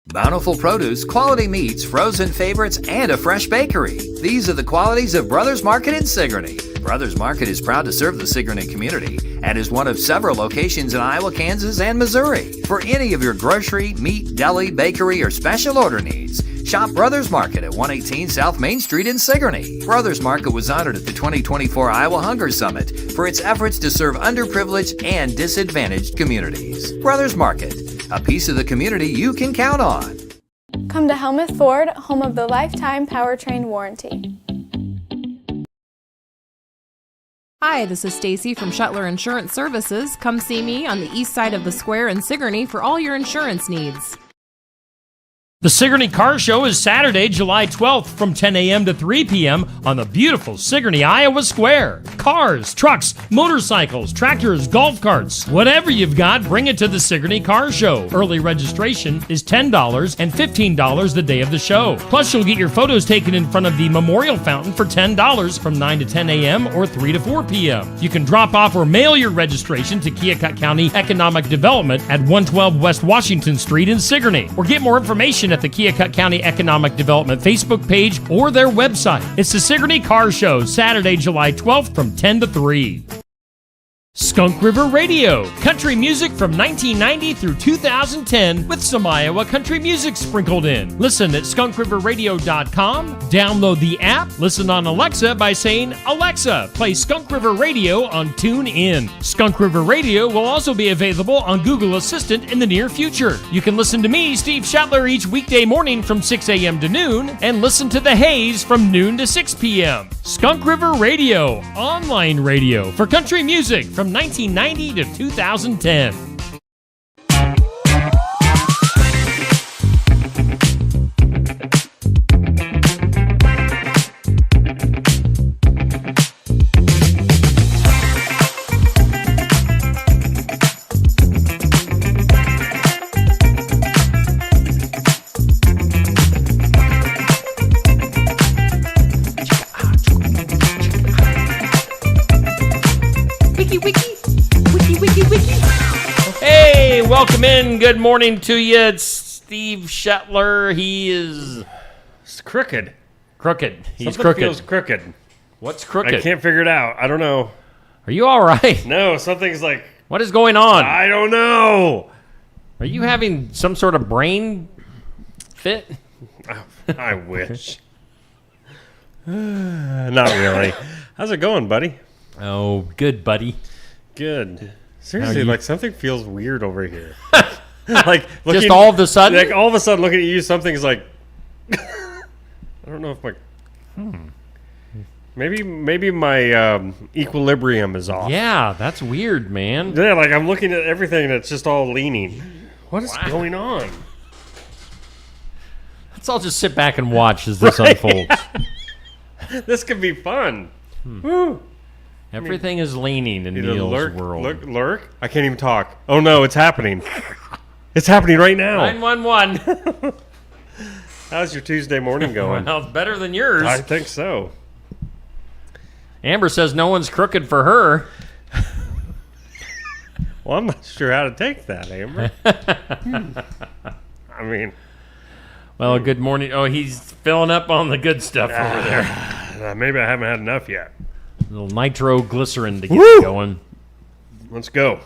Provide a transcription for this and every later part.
Bountiful produce, quality meats, frozen favorites, and a fresh bakery. These are the qualities of Brothers Market in Sigourney. Brothers Market is proud to serve the Sigourney community and is one of several locations in Iowa, Kansas, and Missouri. For any of your grocery, meat, deli, bakery, or special order needs, shop Brothers Market at 118 South Main Street in Sigourney. Brothers Market was honored at the 2024 Iowa Hunger Summit for its efforts to serve underprivileged and disadvantaged communities. Brothers Market, a piece of the community you can count on. Come to Helmuth Ford, home of the lifetime powertrain warranty. Hi, this is Stacy from Shuttler Insurance Services. Come see me on the east side of the square in Sigourney for all your insurance needs. The Sigourney Car Show is Saturday, July 12th from 10 a.m. to 3 p.m. on the beautiful Sigourney, Iowa Square. Cars, trucks, motorcycles, tractors, golf carts, whatever you've got, bring it to the Sigourney Car Show. Early registration is $10 and $15 the day of the show. Plus, you'll get your photos taken in front of the Memorial Fountain for $10 from 9 to 10 a.m. or 3 to 4 p.m. You can drop off or mail your registration to Keokuk County Economic Development at 112 West Washington Street in Sigourney, or get more information at the Keokuk County Economic Development Facebook page or their website. It's the Sigourney Car Show, Saturday, July 12th from 10 to 3. Skunk River Radio, country music from 1990 through 2010 with some Iowa country music sprinkled in. Listen at skunkriverradio.com, download the app, listen on Alexa by saying, Alexa, play Skunk River Radio on TuneIn. Skunk River Radio will also be available on Google Assistant in the near future. You can listen to me, Steve Shuttler, each weekday morning from 6 a.m. to noon, and listen to The Haze from noon to 6 p.m. Skunk River Radio, online radio for country music from 1990 to 2010. Welcome in. Good morning to you. It's Steve Shuttler. He is... It's crooked. Crooked. He's Something crooked. feels crooked. What's crooked? I can't figure it out. I don't know. Are you all right? No, something's like... What is going on? I don't know. Are you having some sort of brain fit? I wish. Not really. How's it going, buddy? Oh, good, buddy. Good. Seriously, like something feels weird over here. Like looking, just all of a sudden? Like all of a sudden looking at you, something's like... I don't know if my... Maybe my equilibrium is off. Yeah, that's weird, man. Yeah, like I'm looking at everything and it's just all leaning. What is going on? Let's all just sit back and watch as this unfolds. This could be fun. Woo. Everything is leaning in Neil's world. Lurk? I can't even talk. Oh no, it's happening. It's happening right now. 911. How's your Tuesday morning going? Well, it's better than yours. I think so. Amber says no one's crooked for her. Well, I'm not sure how to take that, Amber. I mean... Well, good morning. Oh, he's filling up on the good stuff over there. Maybe I haven't had enough yet. A little nitroglycerin to get it going. Let's go.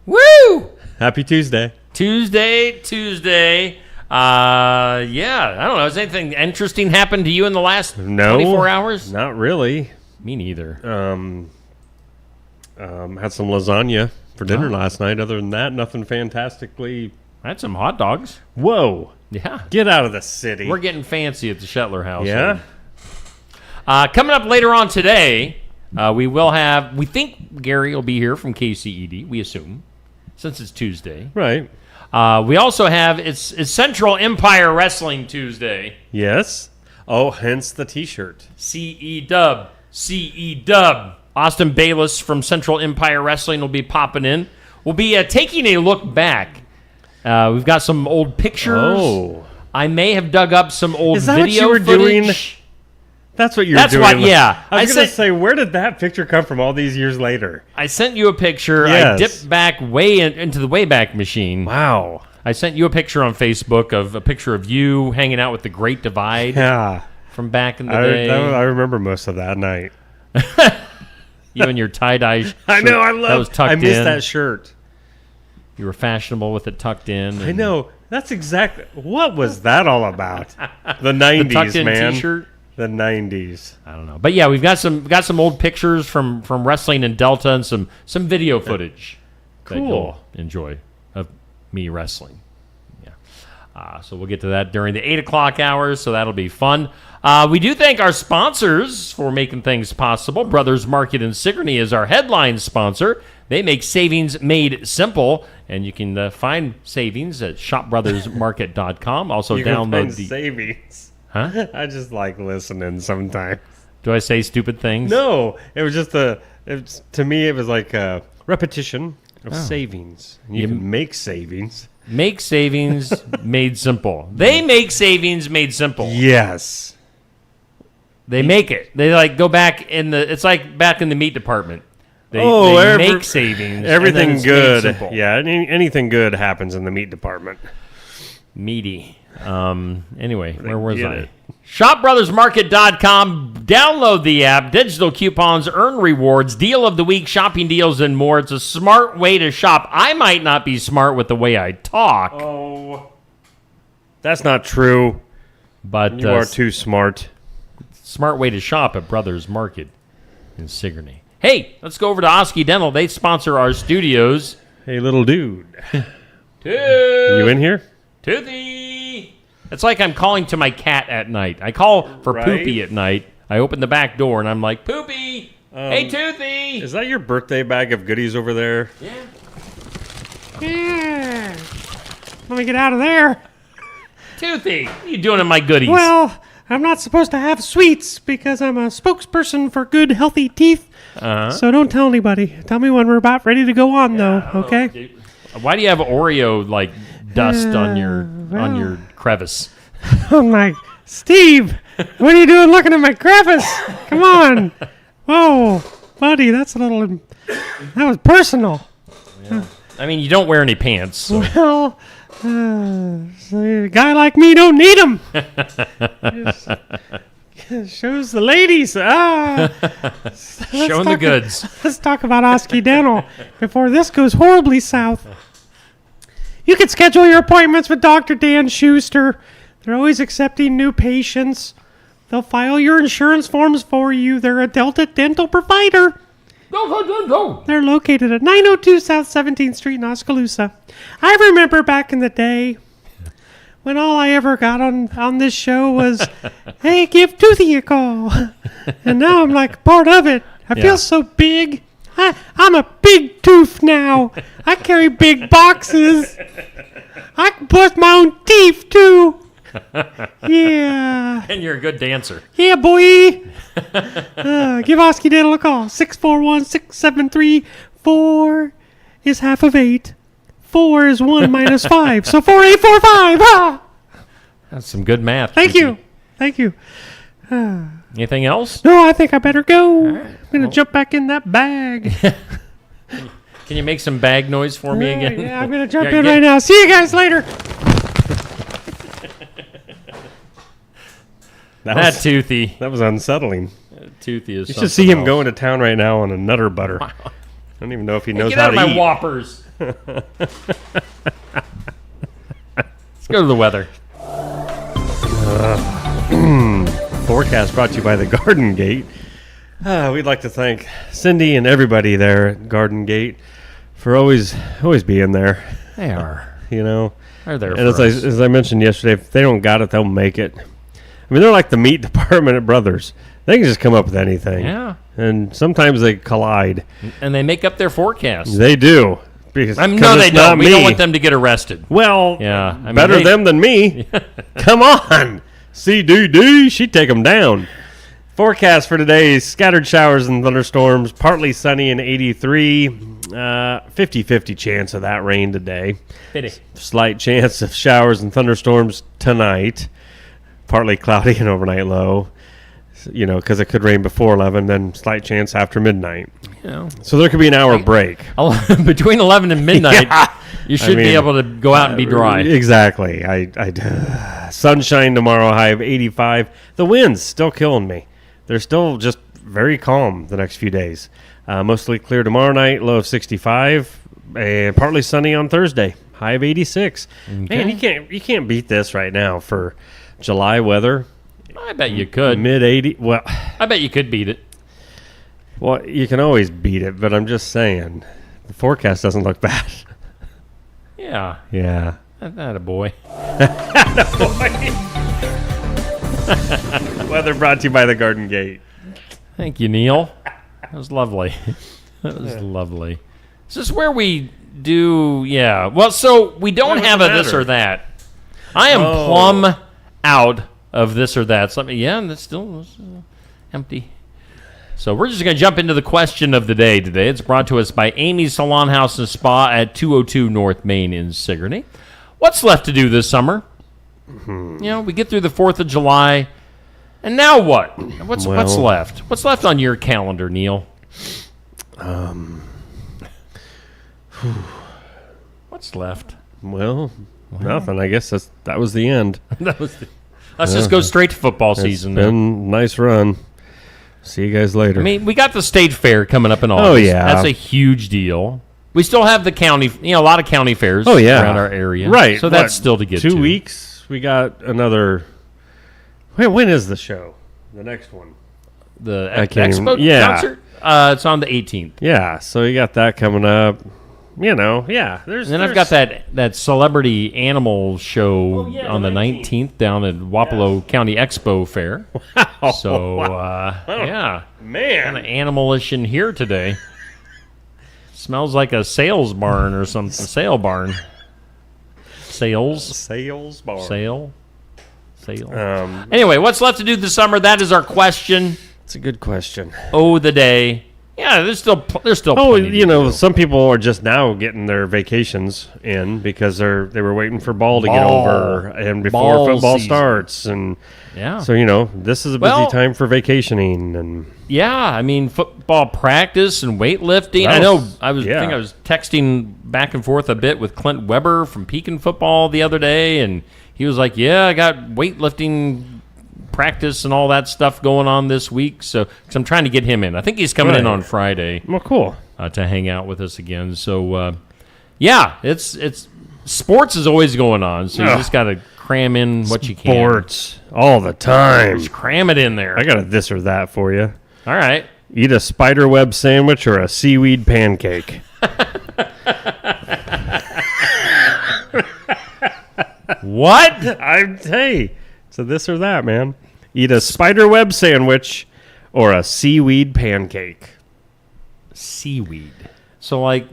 Woo! Happy Tuesday. Tuesday. Yeah, I don't know. Has anything interesting happened to you in the last 24 hours? Not really. Me neither. Had some lasagna for dinner last night. Other than that, nothing fantastically. I had some hot dogs. Whoa. Yeah. Get out of the city. We're getting fancy at the Shuttler house. Yeah? Coming up later on today, we think Gary will be here from KCED, we assume, since it's Tuesday. Right. We also have, it's Central Empire Wrestling Tuesday. Yes. Oh, hence the t-shirt. CE-Dub. Austin Bayless from Central Empire Wrestling will be popping in. We'll be taking a look back. We've got some old pictures. Oh. I may have dug up some old Is that video what you were footage. doing? That's what you were doing. That's what, yeah. I was going to say, where did that picture come from all these years later? I sent you a picture. Yes. I dipped back way into the Wayback Machine. Wow. I sent you a picture on Facebook of a picture of you hanging out with the Great Divide from back in the day. I remember most of that night. You and your tie-dye shirt. I know, that was tucked in. I missed that shirt. You were fashionable with it tucked in. I know. That's exactly. What was that all about? The 90s, the tucked in man. T-shirt. The 90s. I don't know. But yeah, we've got some old pictures from wrestling in Delta and some video footage that you'll enjoy of me wrestling. Yeah. So we'll get to that during the 8 o'clock hours, so that'll be fun. We do thank our sponsors for making things possible. Brothers Market in Sigourney is our headline sponsor. They make savings made simple, and you can find savings at shopbrothersmarket.com. Also, you download can find the savings. Huh? I just like listening sometimes. Do I say stupid things? No, it was just to me, it was like a repetition of savings. You can make savings. Make savings made simple. They make savings made simple. Yes. They make it. They go back it's like back in the meat department. They make savings. Everything good. Yeah, anything good happens in the meat department. Meaty. Anyway, where was I? ShopBrothersMarket.com. Download the app. Digital coupons, earn rewards, deal of the week, shopping deals, and more. It's a smart way to shop. I might not be smart with the way I talk. Oh, that's not true. But you are too smart. Smart way to shop at Brothers Market in Sigourney. Hey, let's go over to Osky Dental. They sponsor our studios. Hey, little dude. You in here? Toothy! It's like I'm calling to my cat at night. I call for Poopy at night. I open the back door, and I'm like, Poopy! Hey, Toothy! Is that your birthday bag of goodies over there? Yeah. Let me get out of there. Toothy, what are you doing in my goodies? Well, I'm not supposed to have sweets because I'm a spokesperson for good, healthy teeth. So don't tell anybody. Tell me when we're about ready to go on, though, okay? Why do you have Oreo, dust on your crevice? I'm like, Steve, what are you doing looking at my crevice? Come on. Whoa, buddy, that was personal. Yeah. I mean, you don't wear any pants. So. Well, a guy like me don't need them. Shows the ladies. Showing the goods. Let's talk about Osky Dental before this goes horribly south. You can schedule your appointments with Dr. Dan Schuster. They're always accepting new patients. They'll file your insurance forms for you. They're a Delta dental provider. They're located at 902 South 17th Street in Oskaloosa. I remember back in the day when all I ever got on this show was, hey, give Toothy a call. And now I'm like part of it. I feel so big. I'm a big tooth now. I carry big boxes. I can brush my own teeth, too. Yeah. And you're a good dancer. Yeah, boy. Give Osky Dental a call. 641-673-4 is half of 8. 4 is 1 minus 5. So 4845. Ah! That's some good math. Thank you. Thank you. Anything else? No, I think I better go. Right. I'm going to jump back in that bag. Can you make some bag noise for me again? Yeah, I'm going to jump in right now. See you guys later. That Toothy. That was unsettling. Toothy is. You should see him going to town right now on a Nutter Butter. I don't even know if he knows how to eat. Get out of my Whoppers. Let's go to the weather. Forecast brought to you by the Garden Gate. We'd like to thank Cindy and everybody there at Garden Gate for always being there. They are. You know. They're there and for us. As I mentioned yesterday, if they don't got it, they'll make it. I mean, they're like the meat department at Brothers. They can just come up with anything. Yeah. And sometimes they collide. And they make up their forecasts. They do. Because, no, they don't. We don't want them to get arrested. Well, yeah, better them than me. Come on. CDD, she'd take them down. Forecast for today is scattered showers and thunderstorms, partly sunny and 83. 50-50 chance of that rain today. Slight chance of showers and thunderstorms tonight. Partly cloudy and overnight low. You know, because it could rain before 11, then slight chance after midnight. You know. So there could be an hour break. Between 11 and midnight, You should be able to go out and be dry. Exactly. Sunshine tomorrow, high of 85. The wind's still killing me. They're still just very calm the next few days. Mostly clear tomorrow night, low of 65, and partly sunny on Thursday, high of 86. Okay. Man, you can't beat this right now for July weather. I bet you could. Mid-80. Well, I bet you could beat it. Well, you can always beat it, but I'm just saying the forecast doesn't look bad. Yeah. Yeah. That a boy. Weather brought to you by the Garden Gate. Thank you, Neil. That was lovely. That was lovely. Is this where we do? Yeah. Well, so we don't have a this or that. I am plumb out of this or that. That's still empty. So we're just going to jump into the question of the day today. It's brought to us by Amy's Salon House and Spa at 202 North Main in Sigourney. What's left to do this summer? We get through the 4th of July, and now what? What's left? What's left on your calendar, Neil? What's left? Well, nothing. I guess that was the end. Let's just go straight to football season. It's been a nice run. See you guys later. I mean, we got the state fair coming up in August. Oh, yeah. That's a huge deal. We still have the county, a lot of county fairs around our area. Right. So that's still to get 2 to. 2 weeks. We got another. When is the show? The next one. The Expo concert? It's on the 18th. Yeah. So you got that coming up. Yeah. I've got that celebrity animal show on the 19th down at Wapello County Expo Fair. Wow. So, yeah. Man. Kind of animalish in here today. Smells like a sales barn or something. Sale barn. Sales barn. Sale. Anyway, what's left to do this summer? That is our question. It's a good question. The day. Yeah, there's still plenty some people are just now getting their vacations in because they were waiting for ball to get over and before football starts, and so this is a busy time for vacationing and football practice and weightlifting. I think I was texting back and forth a bit with Clint Weber from Pekin Football the other day, and he was like, "Yeah, I got weightlifting practice and all that stuff going on this week." So, because I'm trying to get him in. I think he's coming in on Friday. Well, cool. To hang out with us again. So, it's sports is always going on. So you just got to cram in what you can. Sports all the time. Just cram it in there. I got a this or that for you. All right. Eat a spiderweb sandwich or a seaweed pancake. What? Hey, it's a this or that, man. Eat a spiderweb sandwich or a seaweed pancake. Seaweed. So like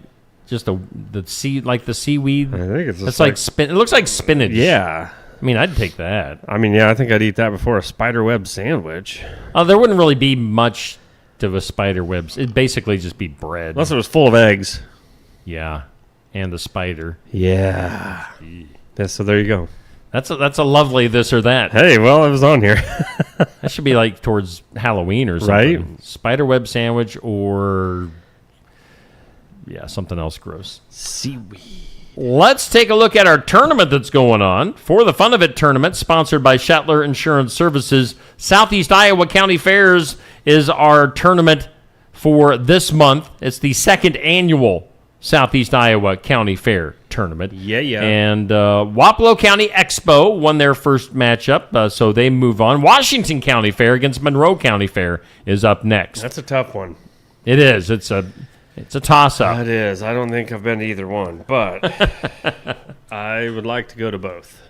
just the seaweed. I think it's like it looks like spinach. Yeah. I mean, I'd take that. I mean, I think I'd eat that before a spiderweb sandwich. There wouldn't really be much of a spiderweb. It'd basically just be bread. Unless it was full of eggs. Yeah. And the spider. Yeah. So there you go. That's a lovely this or that. Hey, well, it was on here. That should be like towards Halloween or something. Right? Spiderweb sandwich or something else gross. Seaweed. Let's take a look at our tournament that's going on. For the Fun of It tournament, sponsored by Shetler Insurance Services, Southeast Iowa County Fairs is our tournament for this month. It's the second annual Southeast Iowa County Fair tournament. Yeah. And Wapello County Expo won their first matchup, so they move on. Washington County Fair against Monroe County Fair is up next. That's a tough one. It is. It's a toss-up. It is. I don't think I've been to either one, but I would like to go to both.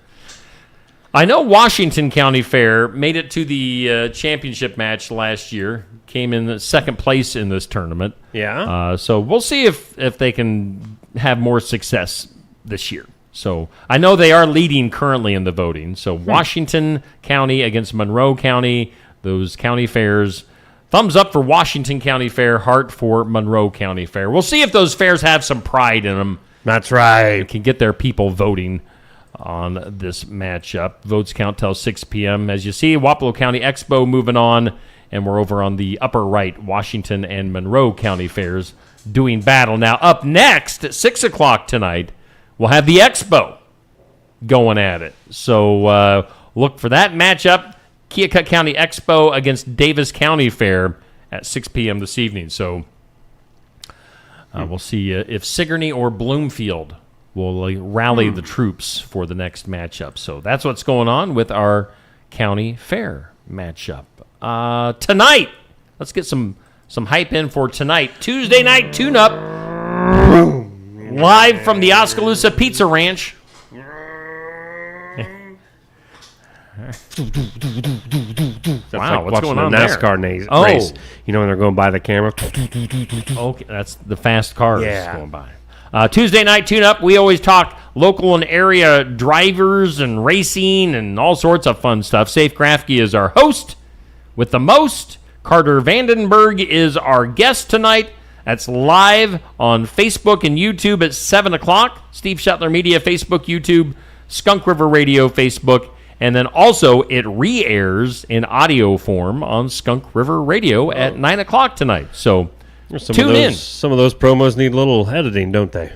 I know Washington County Fair made it to the championship match last year, came in the second place in this tournament. Yeah. So we'll see if they can have more success this year. So I know they are leading currently in the voting. So Washington County against Monroe County, those county fairs. Thumbs up for Washington County Fair, heart for Monroe County Fair. We'll see if those fairs have some pride in them. That's right. Can get their people voting on this matchup. Votes count till 6 p.m. As you see, Wapello County Expo moving on, and we're over on the upper right, Washington and Monroe County Fairs doing battle. Now, up next at 6 o'clock tonight, we'll have the Expo going at it. So look for that matchup, Keokuk County Expo against Davis County Fair at 6 p.m. this evening. So we'll see if Sigourney or Bloomfield will rally the troops for the next matchup. So that's what's going on with our county fair matchup. Tonight, let's get some hype in for tonight. Tuesday night tune-up, live from the Oskaloosa Pizza Ranch. Wow, what's going on a NASCAR there? race. You know when they're going by the camera? Okay, that's the fast cars going by. Tuesday night tune-up, we always talk local and area drivers and racing and all sorts of fun stuff. Safe Grafke is our host with the most. Carter Vandenberg is our guest tonight. That's live on Facebook and YouTube at 7 o'clock. Steve Shetler Media, Facebook, YouTube, Skunk River Radio, Facebook. And then also it re-airs in audio form on Skunk River Radio at 9 o'clock tonight. So tune in. Some of those promos need a little editing, don't they?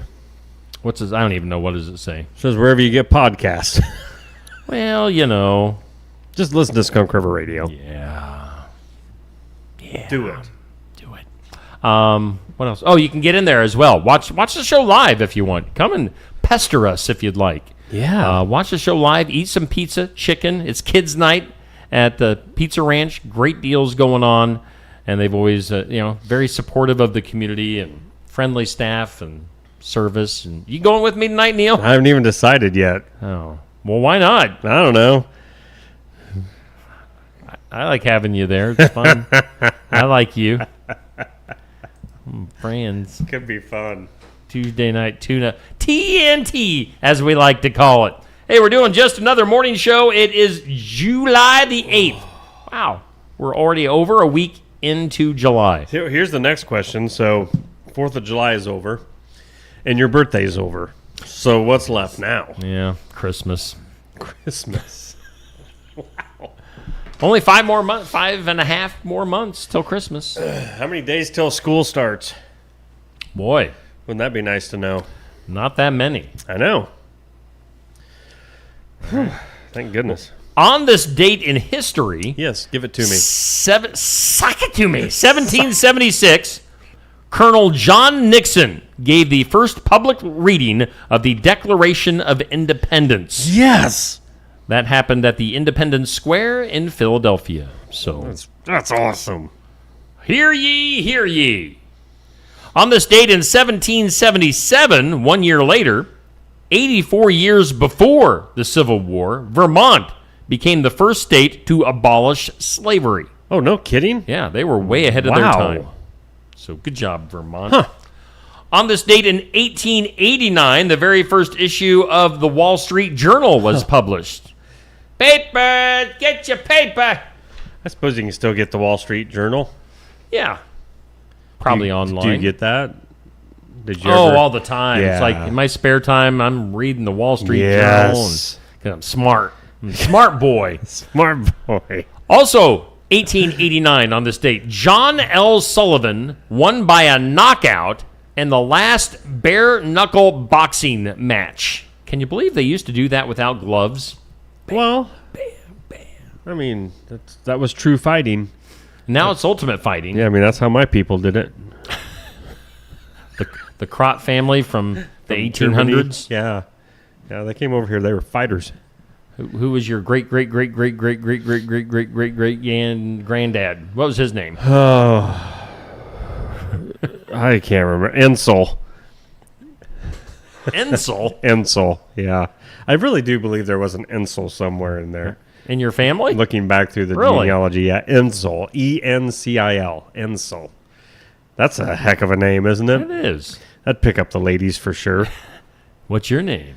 What's this? I don't even know. What does it say? It says wherever you get podcasts. Well, you know. Just listen to Skunk River Radio. Yeah. Do it. What else? Oh, you can get in there as well. Watch the show live if you want. Come and pester us if you'd like. Yeah. Watch the show live. Eat some pizza, chicken. It's kids' night at the Pizza Ranch. Great deals going on, and they've always, very supportive of the community and friendly staff and service. And you going with me tonight, Neil? I haven't even decided yet. Oh, well, why not? I don't know. I like having you there. It's fun. I like you. Friends. Could be fun. Tuesday night tuna. TNT, as we like to call it. Hey, we're doing just another morning show. It is July the 8th. Wow. We're already over a week into July. Here's the next question. So, 4th of July is over, and your birthday is over. So, what's left now? Yeah, Christmas. Christmas. Only 5.5 more months till Christmas. How many days till school starts? Boy, Wouldn't that be nice to know? not that many. I know. Thank goodness. On this date in history, Yes, give it to me. suck it to me, 1776, Colonel John Nixon gave the first public reading of the Declaration of Independence. Yes. That happened at the Independence Square in Philadelphia. So, That's awesome. hear ye, hear ye. On this date in 1777, 1 year later, 84 years before the Civil War, Vermont became the first state to abolish slavery. Oh, no kidding? Yeah, they were way ahead of their Wow. time. So good job, Vermont. On this date in 1889, the very first issue of the Wall Street Journal was published. Paper, get your paper. I suppose you can still get the Wall Street Journal. Yeah, probably online. Do you get that? Did you Oh, ever? all the time. Yeah. It's like in my spare time, I'm reading the Wall Street Yes. Journal and I'm smart. I'm a smart boy. Smart boy. Also, 1889 on this date, John L. Sullivan won by a knockout in the last bare-knuckle boxing match. Can you believe they used to do that without gloves? Well, I mean, that was true fighting. Now it's ultimate fighting. Yeah, I mean, that's how my people did it. The Crott family from the 1800s. Yeah. Yeah, they came over here. They were fighters. Who was your great granddad? What was his name? Oh. I can't remember. Ensel. Ensel. Ensel, yeah. I really do believe there was an Ensel somewhere in there. In your family? Looking back through the Really? genealogy, yeah. Ensel. Encil. Ensel. That's a heck of a name, isn't It it? is. That'd pick up the ladies for sure. What's your name?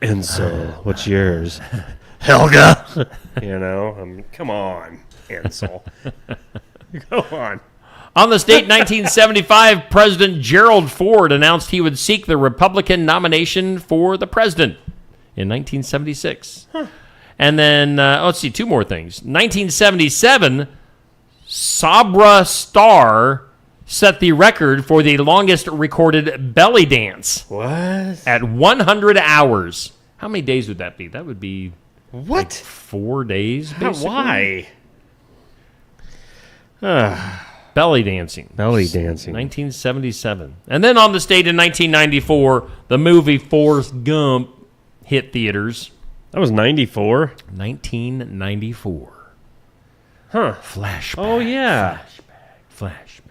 Ensel. What's yours? Helga. You know, come on, Ensel. Go on. On this date, 1975, President Gerald Ford announced he would seek the Republican nomination for the president in 1976. And then, let's see, two more things. 1977, Sabra star set the record for the longest recorded belly dance What? at 100 hours. How many days would that be? That would be What? 4 days, basically. Why? Belly dancing. Belly dancing. 1977. And then on this date in 1994, the movie Forrest Gump hit theaters. That was 94. 1994. Huh. Flashback. Oh, yeah. Flashback.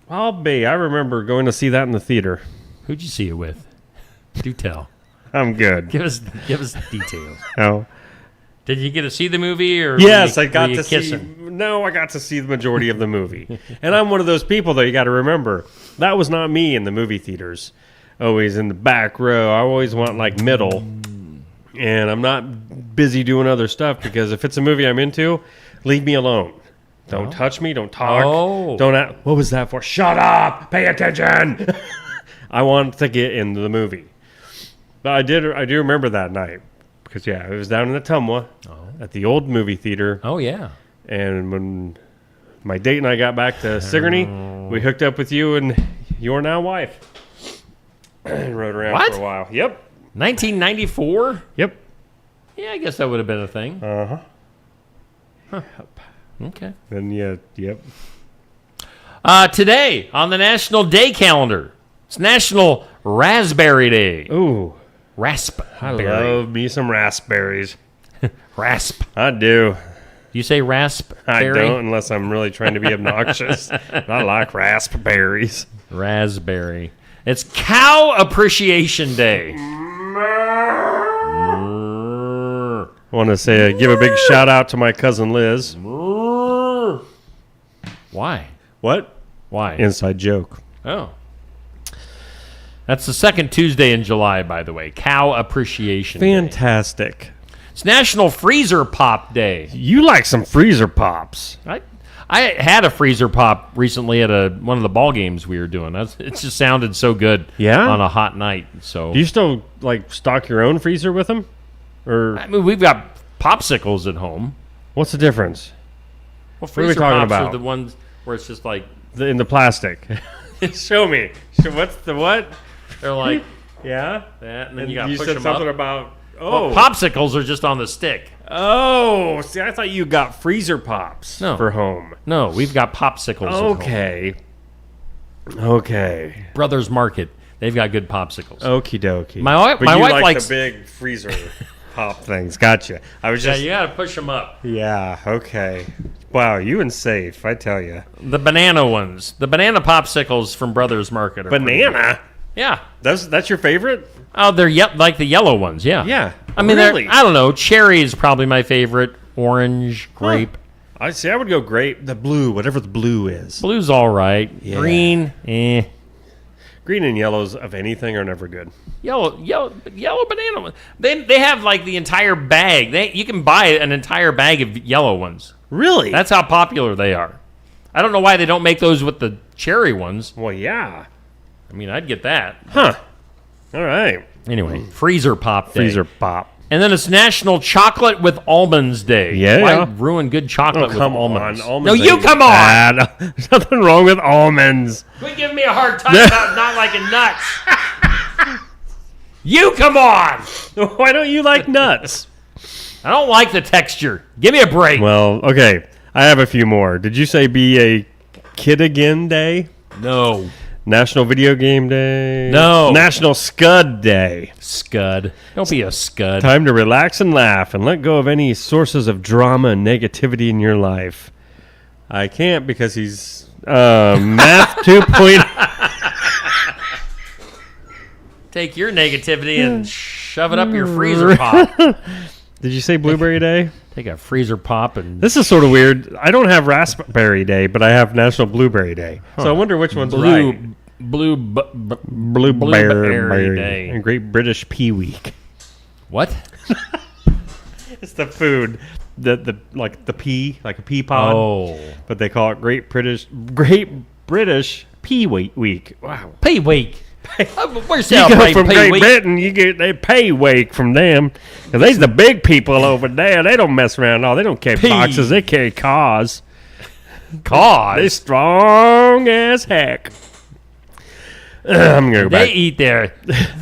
I remember going to see that in the theater. Who'd you see it with? Do tell. I'm good. Give us details. Oh. Did you get to see the movie, or Yes, were I got you to see. kissing? No, I got to see the majority of the movie. And I'm one of those people, though, you got to remember. That was not me in the movie theaters. Always in the back row. I always want, like, middle. And I'm not busy doing other stuff because if it's a movie I'm into, leave me alone. Don't touch me. Don't talk. Oh. Don't. What was that for? Shut up. Pay attention. I want to get into the movie. But I do remember that night. Because, yeah, it was down in the Tumwa at the old movie theater. Oh, yeah. And when my date and I got back to Sigourney, we hooked up with you and your now wife. And rode around What? for a while. Yep. 1994? Yep. Yeah, I guess that would have been a thing. Uh-huh. Okay. Then, yeah, yep. Today on the National Day calendar, it's National Raspberry Day. Ooh. I Raspberry. love me some raspberries. Rasp. I do. You say raspberry? I don't unless I'm really trying to be obnoxious. I like raspberries. Raspberry. It's Cow Appreciation Day. I want to say give a big shout out to my cousin Liz. Why? What? Why? Inside joke. Oh. That's the second Tuesday in July, by the way. Cow Appreciation Day. Fantastic. It's National Freezer Pop Day. You like some freezer pops. I had a freezer pop recently at one of the ball games we were doing. It just sounded so good Yeah? on a hot night. So Do you still like stock your own freezer with them? Or I mean, we've got popsicles at home. what's the difference? Well, What are we freezer talking pops about? are the ones where it's just like In the plastic. Show me. What's the what? they're like Yeah? that, and then And you got to you push said them something up. about Well, popsicles are just on the stick. Oh, see, I thought you got freezer pops No. for home. No, we've got popsicles. At home. Okay. Brothers Market, they've got good popsicles. Okie dokie. My But wife like likes the big freezer pop things. Gotcha. I was Yeah, just you got to push them up. Yeah, okay. Wow, you and safe, I tell you. The banana ones, the banana popsicles from Brothers Market. Are pretty good. Banana? Yeah. That's your favorite? Oh, they're like the yellow ones. Yeah. Yeah. I mean, really? I don't know. Cherry is probably my favorite. Orange, grape. I see. I would go grape, the blue, whatever the blue is. Blue's all right. Yeah. Green, eh. Green and yellows of anything are never good. Yellow banana ones. They have like the entire bag. You can buy an entire bag of yellow ones. Really? That's how popular they are. I don't know why they don't make those with the cherry ones. well, yeah. I mean, I'd get that. Huh. All right. Anyway, freezer pop day. Freezer pop. And then it's National Chocolate with Almonds Day. Yeah. Why ruin good chocolate Oh, with come almonds? on. Almonds No, you ain't come on. bad. There's nothing wrong with almonds. Quit giving me a hard time about not liking nuts. You come on. Why don't you like nuts? I don't like the texture. Give me a break. Well, okay. I have a few more. Did you say be a kid again day? No. National Video Game Day? No. National Scud Day. Scud. Don't be a scud. Time to relax and laugh and let go of any sources of drama and negativity in your life. I can't because he's math 2.0. Take your negativity and shove it up your freezer pop. Did you say Blueberry Day? Take a freezer pop and This is sort of weird. I don't have Raspberry Day, but I have National Blueberry Day. So I wonder which one's right. Blueberry Day. And Great British Pea Week. What? It's the food, like the pea, like a pea pod. Oh. But they call it Great British Pea Week. Wow. Pay week. We're You go celebrating from Pay Great Week. Britain, you get they pay wake from them. Because they's the big people over there. They don't mess around. No, they don't carry Pea. boxes. They carry cars. They Cause strong as heck. I'm gonna go they back. eat their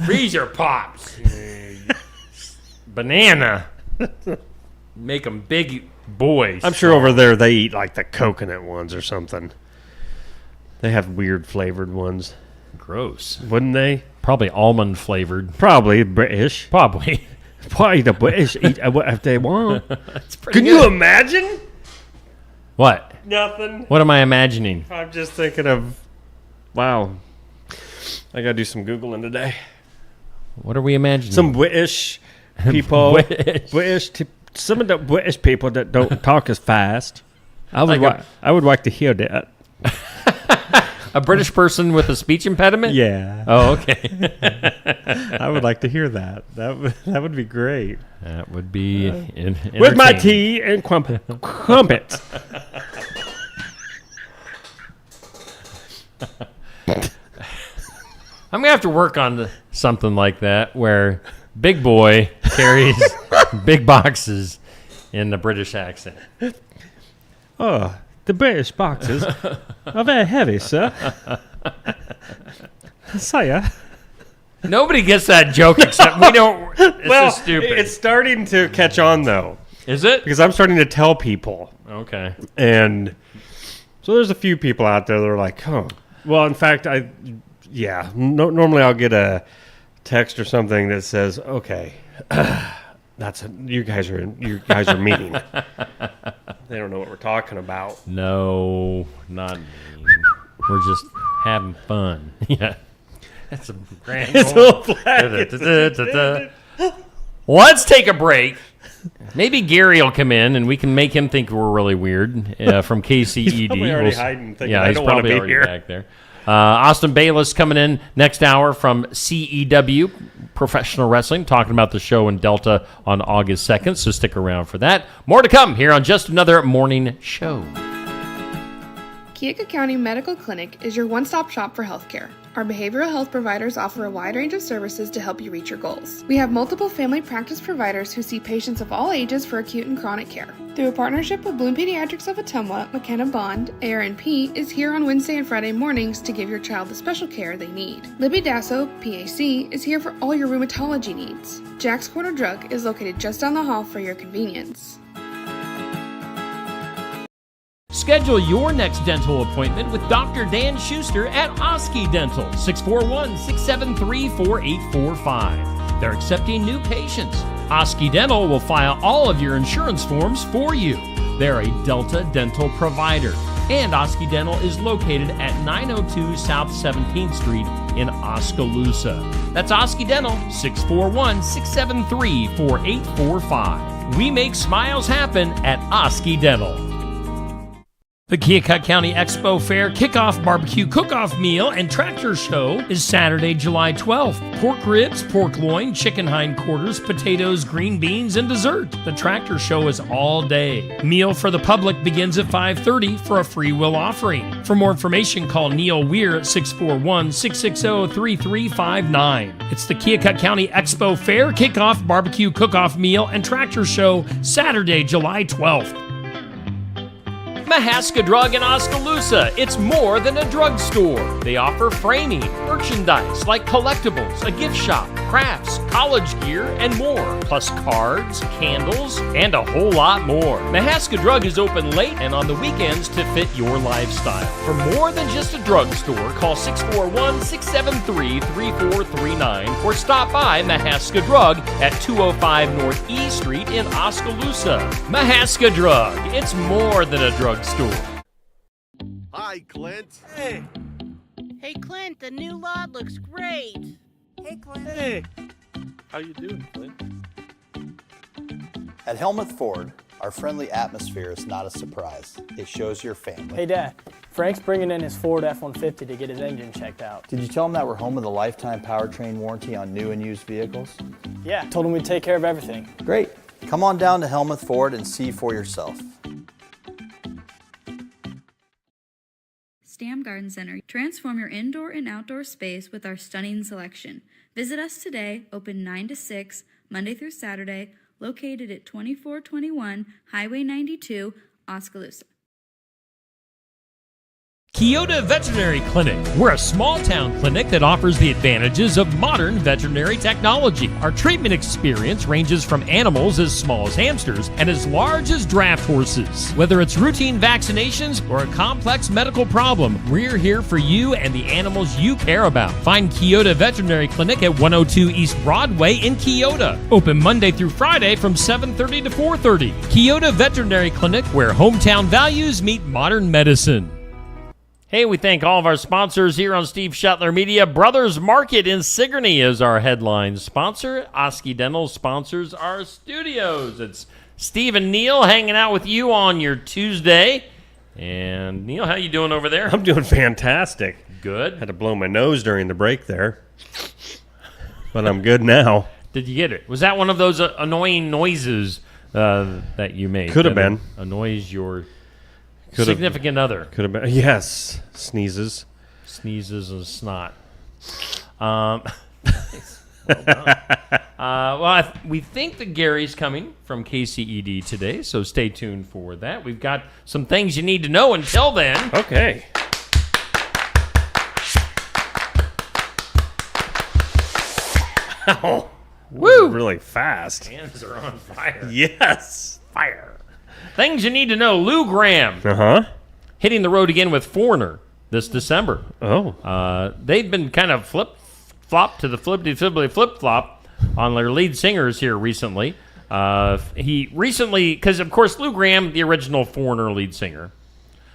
freezer pops. Banana. Make them big boys. I'm sure over there they eat like the coconut ones or something. They have weird flavored ones, Gross. wouldn't they? Probably almond flavored. Probably British. Probably. Why the British eat what if they want? It's pretty Can good. you imagine? What? Nothing. What am I imagining? I'm just thinking of. Wow. I gotta do some googling today. What are we imagining? Some British people. Some of the British people that don't talk as fast. I would like to hear that. A British person with a speech impediment? Yeah. Oh, okay. I would like to hear that. That would be great. That would be With my tea and crumpets. I'm going to have to work on something like that where Big Boy carries big boxes in the British accent. Oh, the British boxes are very heavy, sir. Sire. Nobody gets that joke except we don't. It's Well, so stupid. it's starting to catch on, though, Is it? because I'm starting to tell people. Okay. And so there's a few people out there that are like, oh. Well, in fact, normally I'll get a text or something that says, okay, you guys are meeting. They don't know what we're talking about. No, not me. We're just having fun. Yeah. That's a grand Let's take a break. Maybe Gary will come in and we can make him think we're really weird from KCED. He's probably already hiding, thinking, I he's don't want to probably be already here. back there. Austin Bayless coming in next hour from CEW Professional Wrestling, talking about the show in Delta on August 2nd, so stick around for that. More to come here on Just Another Morning Show. Keokuk County Medical Clinic is your one-stop shop for healthcare. Our behavioral health providers offer a wide range of services to help you reach your goals. We have multiple family practice providers who see patients of all ages for acute and chronic care. Through a partnership with Bloom Pediatrics of Ottumwa, McKenna Bond, ARNP is here on Wednesday and Friday mornings to give your child the special care they need. Libby Dasso, PAC, is here for all your rheumatology needs. Jack's Corner Drug is located just down the hall for your convenience. Schedule your next dental appointment with Dr. Dan Schuster at Osky Dental, 641-673-4845. They're accepting new patients. Osky Dental will file all of your insurance forms for you. They're a Delta dental provider. And Osky Dental is located at 902 South 17th Street in Oskaloosa. That's Osky Dental, 641-673-4845. We make smiles happen at Osky Dental. The Keokuk County Expo Fair Kickoff Barbecue Cook-Off Meal and Tractor Show is Saturday, July 12th. Pork ribs, pork loin, chicken hindquarters, potatoes, green beans, and dessert. The Tractor Show is all day. Meal for the public begins at 5:30 for a free will offering. For more information, call Neil Weir at 641-660-3359. It's the Keokuk County Expo Fair Kickoff Barbecue Cook-Off Meal and Tractor Show, Saturday, July 12th. Mahaska Drug in Oskaloosa. It's more than a drugstore. They offer framing, merchandise like collectibles, a gift shop, crafts, college gear, and more. Plus cards, candles, and a whole lot more. Mahaska Drug is open late and on the weekends to fit your lifestyle. For more than just a drugstore, call 641-673-3439 or stop by Mahaska Drug at 205 North E Street in Oskaloosa. Mahaska Drug. It's more than a drugstore. Hi, Clint. Hey, Clint, the new lot looks great. Hey, Clint. Hey. How you doing, Clint? At Helmuth Ford, our friendly atmosphere is not a surprise. It shows your family. Hey, Dad. Frank's bringing in his Ford F-150 to get his engine checked out. Did you tell him that we're home with a lifetime powertrain warranty on new and used vehicles? Yeah, told him we'd take care of everything. Great. Come on down to Helmuth Ford and see for yourself. Stam Garden Center. Transform your indoor and outdoor space with our stunning selection. Visit us today, open 9 to 6, Monday through Saturday, located at 2421 Highway 92, Oskaloosa. Kyoto Veterinary Clinic. We're a small town clinic that offers the advantages of modern veterinary technology. Our treatment experience ranges from animals as small as hamsters and as large as draft horses. Whether it's routine vaccinations or a complex medical problem, we're here for you and the animals you care about. Find Kyoto Veterinary Clinic at 102 East Broadway in Kyoto. Open Monday through Friday from 7:30 to 4:30. Kyoto Veterinary Clinic, where hometown values meet modern medicine. Hey, we thank all of our sponsors here on Steve Shetler Media. Brothers Market in Sigourney is our headline sponsor. Osky Dental sponsors our studios. It's Steve and Neil hanging out with you on your Tuesday. And Neil, how you doing over there? I'm doing fantastic. Good. Had to blow my nose during the break there, but I'm good now. Did you get it? Was that one of those annoying noises that you made? Could have been. Annoys your significant other. Could have been. Yes. Sneezes and snot. Well done. We think that Gary's coming from KCED today, so stay tuned for that. We've got some things you need to know until then. Okay. Ow. Woo! Really fast. Hands are on fire. Yes. Fire. Things you need to know. Lou Gramm. Hitting the road again with Foreigner this December. Oh. They've been kind of flip-flop to the flip-flop on their lead singers here recently. He recently, because of course Lou Gramm, the original Foreigner lead singer,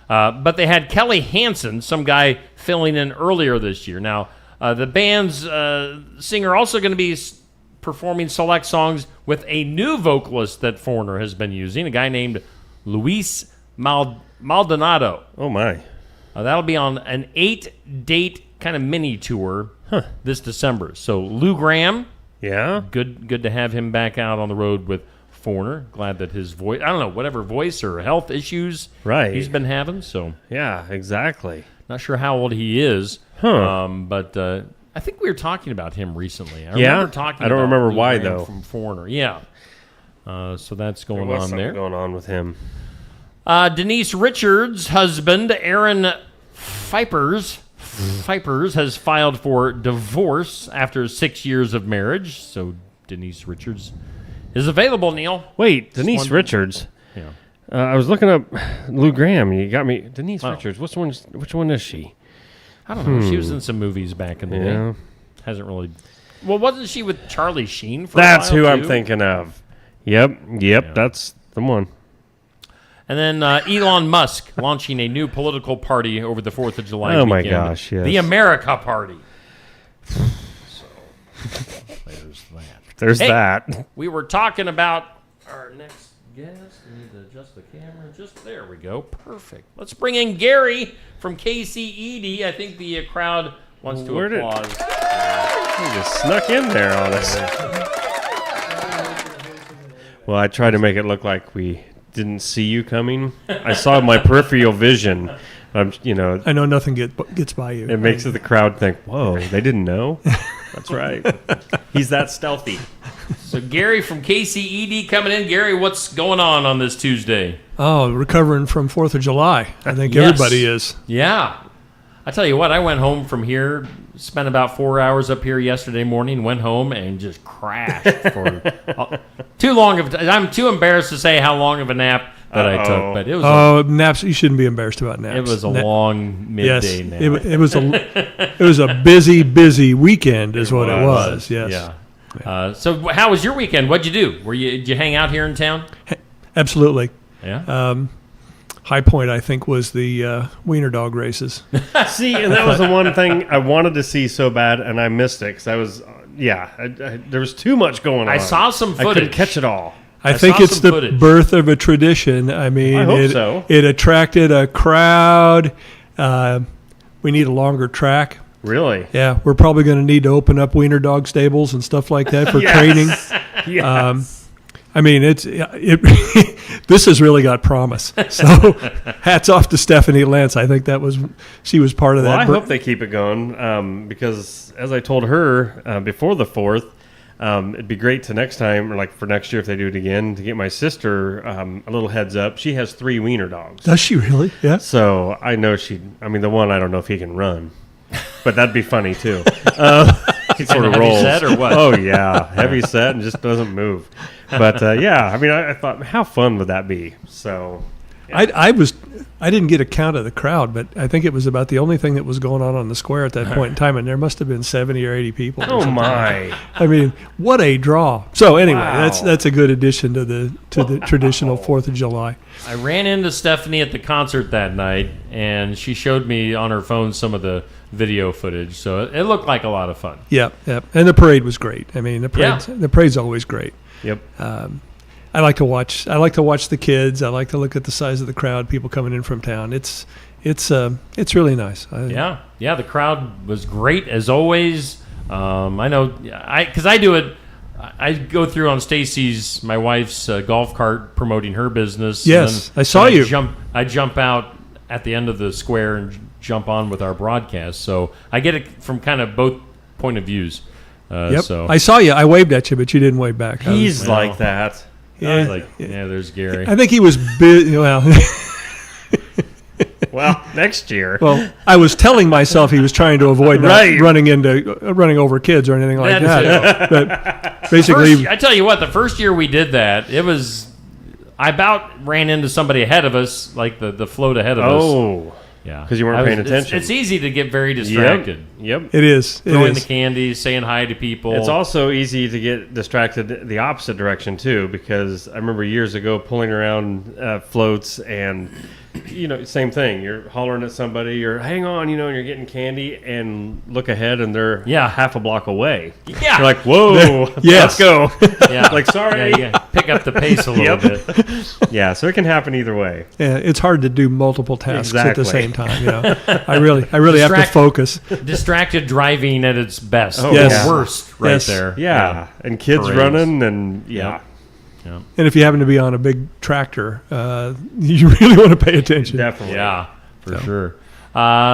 but they had Kelly Hansen, some guy filling in earlier this year. Now, the band's singer also going to be performing select songs with a new vocalist that Foreigner has been using, a guy named Luis Maldonado. Oh, my. That'll be on an 8-date kind of mini tour this December. So Lou Gramm, good to have him back out on the road with Foreigner. Glad that his voice, I don't know, whatever voice or health issues he's been having. So yeah, exactly. Not sure how old he is, but I think we were talking about him recently. I don't remember why, Graham though. From Foreigner, yeah. So that's going there was on something there. Going on with him. Denise Richards' husband, Aaron Fipers, has filed for divorce after 6 years of marriage. So Denise Richards is available, Neil. Wait, Denise Richards? Yeah. I was looking up Lou Gramm. You got me. Denise Richards. Which one is she? I don't know. She was in some movies back in the day. Hasn't really. Well, wasn't she with Charlie Sheen for That's a while, who too? I'm thinking of. Yep. That's the one. And then Elon Musk launching a new political party over the 4th of July Oh, weekend. my gosh, yes. The America Party. So, there's that. We were talking about our next guest. I need to adjust the camera. Just there we go. Perfect. Let's bring in Gary from KCED. I think the crowd wants to applaud. He just snuck in there on us. Well, I tried to make it look like we didn't see you coming. I saw my peripheral vision. I know nothing gets by you. It makes the crowd think, whoa, they didn't know? That's right. He's that stealthy. So Gary from KCED coming in. Gary, what's going on this Tuesday? Oh, recovering from 4th of July. I think everybody is. Yeah. I tell you what, I went home from here, spent about 4 hours up here yesterday morning, went home and just crashed for too long of I'm too embarrassed to say how long of a nap that I took, but it was naps. You shouldn't be embarrassed about naps. It was a long midday nap. It was a busy weekend is what it was. Yes. Yeah. So how was your weekend? What'd you do? Did you hang out here in town? Absolutely. Yeah. High point, I think, was the wiener dog races. See, and that was the one thing I wanted to see so bad, and I missed it because I was, there was too much going on. I saw some footage. I couldn't catch it all. I think it's the birth of a tradition. I mean, I hope so. It attracted a crowd. We need a longer track. Really? Yeah, we're probably going to need to open up wiener dog stables and stuff like that for training. Yes. I mean, this has really got promise. So, hats off to Stephanie Lentz. I think she was part of that. I hope they keep it going because, as I told her before the 4th, It'd be great to next time, or like for next year if they do it again, to get my sister a little heads up. She has 3 wiener dogs. Does she really? Yeah. So I know the one, I don't know if he can run, but that'd be funny too. He sort of rolls. Set or what? Oh yeah, heavy set and just doesn't move. But I thought, how fun would that be? So I didn't get a count of the crowd, but I think it was about the only thing that was going on the square at that point in time, and there must have been 70 or 80 people. Oh my! I mean, what a draw! So anyway, Wow. that's a good addition to the traditional 4th of July. I ran into Stephanie at the concert that night, and she showed me on her phone some of the video footage. So it looked like a lot of fun. Yep, and the parade was great. I mean, the parade's always great. Yep. I like to watch the kids. I like to look at the size of the crowd, people coming in from town. It's really nice. The crowd was great as always. I know, because I do it. I go through on Stacy's, my wife's golf cart, promoting her business. Yes, I saw you. I jump out at the end of the square and jump on with our broadcast. So I get it from kind of both point of views. Yep. So I saw you. I waved at you, but you didn't wave back. He's like that. Yeah. There's Gary. I think he was busy. Well, well, next year. Well, I was telling myself he was trying to avoid not running over kids or anything like that. But basically, I tell you what, the first year we did that, I about ran into somebody ahead of us, like the float ahead of us. Oh. Yeah, because you weren't paying attention. It's easy to get very distracted. Yep. It is. Throwing the candy, saying hi to people. It's also easy to get distracted the opposite direction, too, because I remember years ago pulling around floats and, same thing. You're hollering at somebody, you're, hang on, and you're getting candy, and look ahead, and they're half a block away. Yeah. You're like, whoa, let's go. Yeah. Like, sorry. Yeah, pick up the pace a little bit. Yeah, so it can happen either way. Yeah, it's hard to do multiple tasks at the same time. I really have to focus. Distracted driving at its best. Oh, yes. Worst right there. Yeah. And kids Parades. running and Yep. And if you happen to be on a big tractor, you really want to pay attention. Definitely. Yeah, for sure.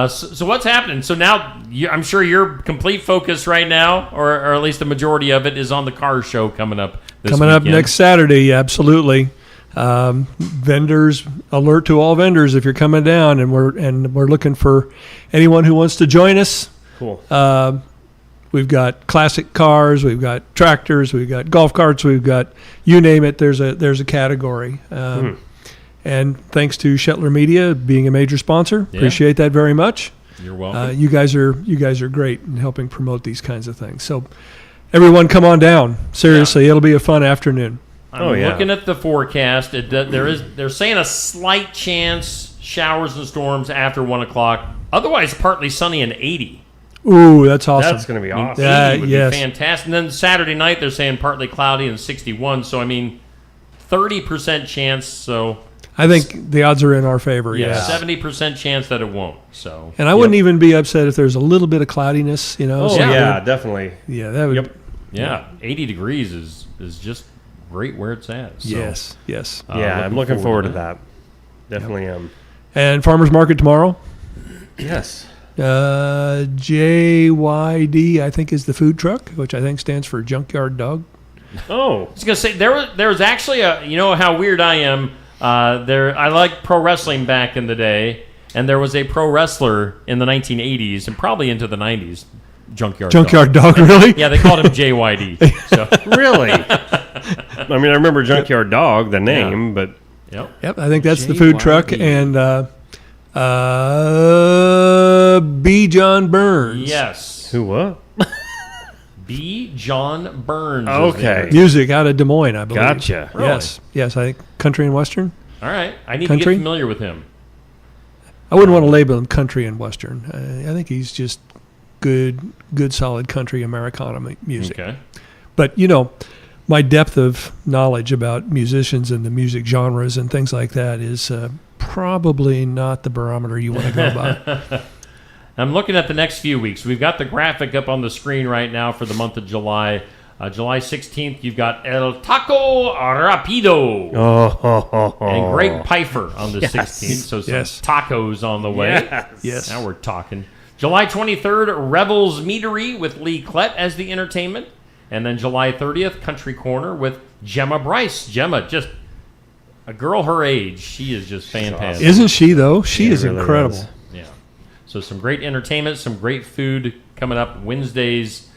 So what's happening? So now I'm sure your complete focus right now, or at least the majority of it, is on the car show coming up this Coming up weekend. next Saturday, absolutely. Vendors, alert to all vendors if you're coming down, and we're looking for anyone who wants to join us. Cool. We've got classic cars, we've got tractors, we've got golf carts, we've got you name it. There's a category. And thanks to Shetler Media being a major sponsor, appreciate that very much. You're welcome. You guys are great in helping promote these kinds of things. So everyone, come on down. Seriously, it'll be a fun afternoon. I'm looking at the forecast. They're saying a slight chance showers and storms after 1 o'clock. Otherwise, partly sunny and 80. Ooh, that's awesome. That's going to be awesome. 80 would be fantastic. And then Saturday night, they're saying partly cloudy and 61. So, 30% chance. So I think the odds are in our favor. Yeah, 70% chance that it won't. So, and I wouldn't even be upset if there's a little bit of cloudiness. Oh, so yeah, definitely. Yeah, that would. Yeah, 80 degrees is just great where it's at. So, yes. I'm looking forward to that. Definitely am. And farmers market tomorrow. Yes. JYD, I think, is the food truck, which I think stands for Junkyard Dog. Oh, I was gonna say there was actually how weird I am. I liked pro wrestling back in the day, and there was a pro wrestler in the 1980s and probably into the 90s. Junkyard Dog, really? Yeah, they called him JYD. So. Really? I remember Junkyard Dog, the name, but Yep, I think that's the food truck, and B. John Burns. Yes. Who what? B. John Burns. Okay. Music out of Des Moines, I believe. Gotcha. Really? Yes, I think country and western. All right, I need Country? to get familiar with him. I wouldn't want to label him country and western. I think he's just good, solid country Americana music. Okay. But, my depth of knowledge about musicians and the music genres and things like that is probably not the barometer you want to go by. I'm looking at the next few weeks. We've got the graphic up on the screen right now for the month of July. July 16th, you've got El Taco Rapido and Greg Pfeiffer on the 16th. So some tacos on the way. Yes. Now we're talking. July 23rd, Rebels Meadery with Lee Klett as the entertainment. And then July 30th, Country Corner with Gemma Bryce. Gemma, just a girl her age. She is just fantastic. Isn't she, though? She is really incredible. Yeah. So some great entertainment, some great food coming up Wednesdays.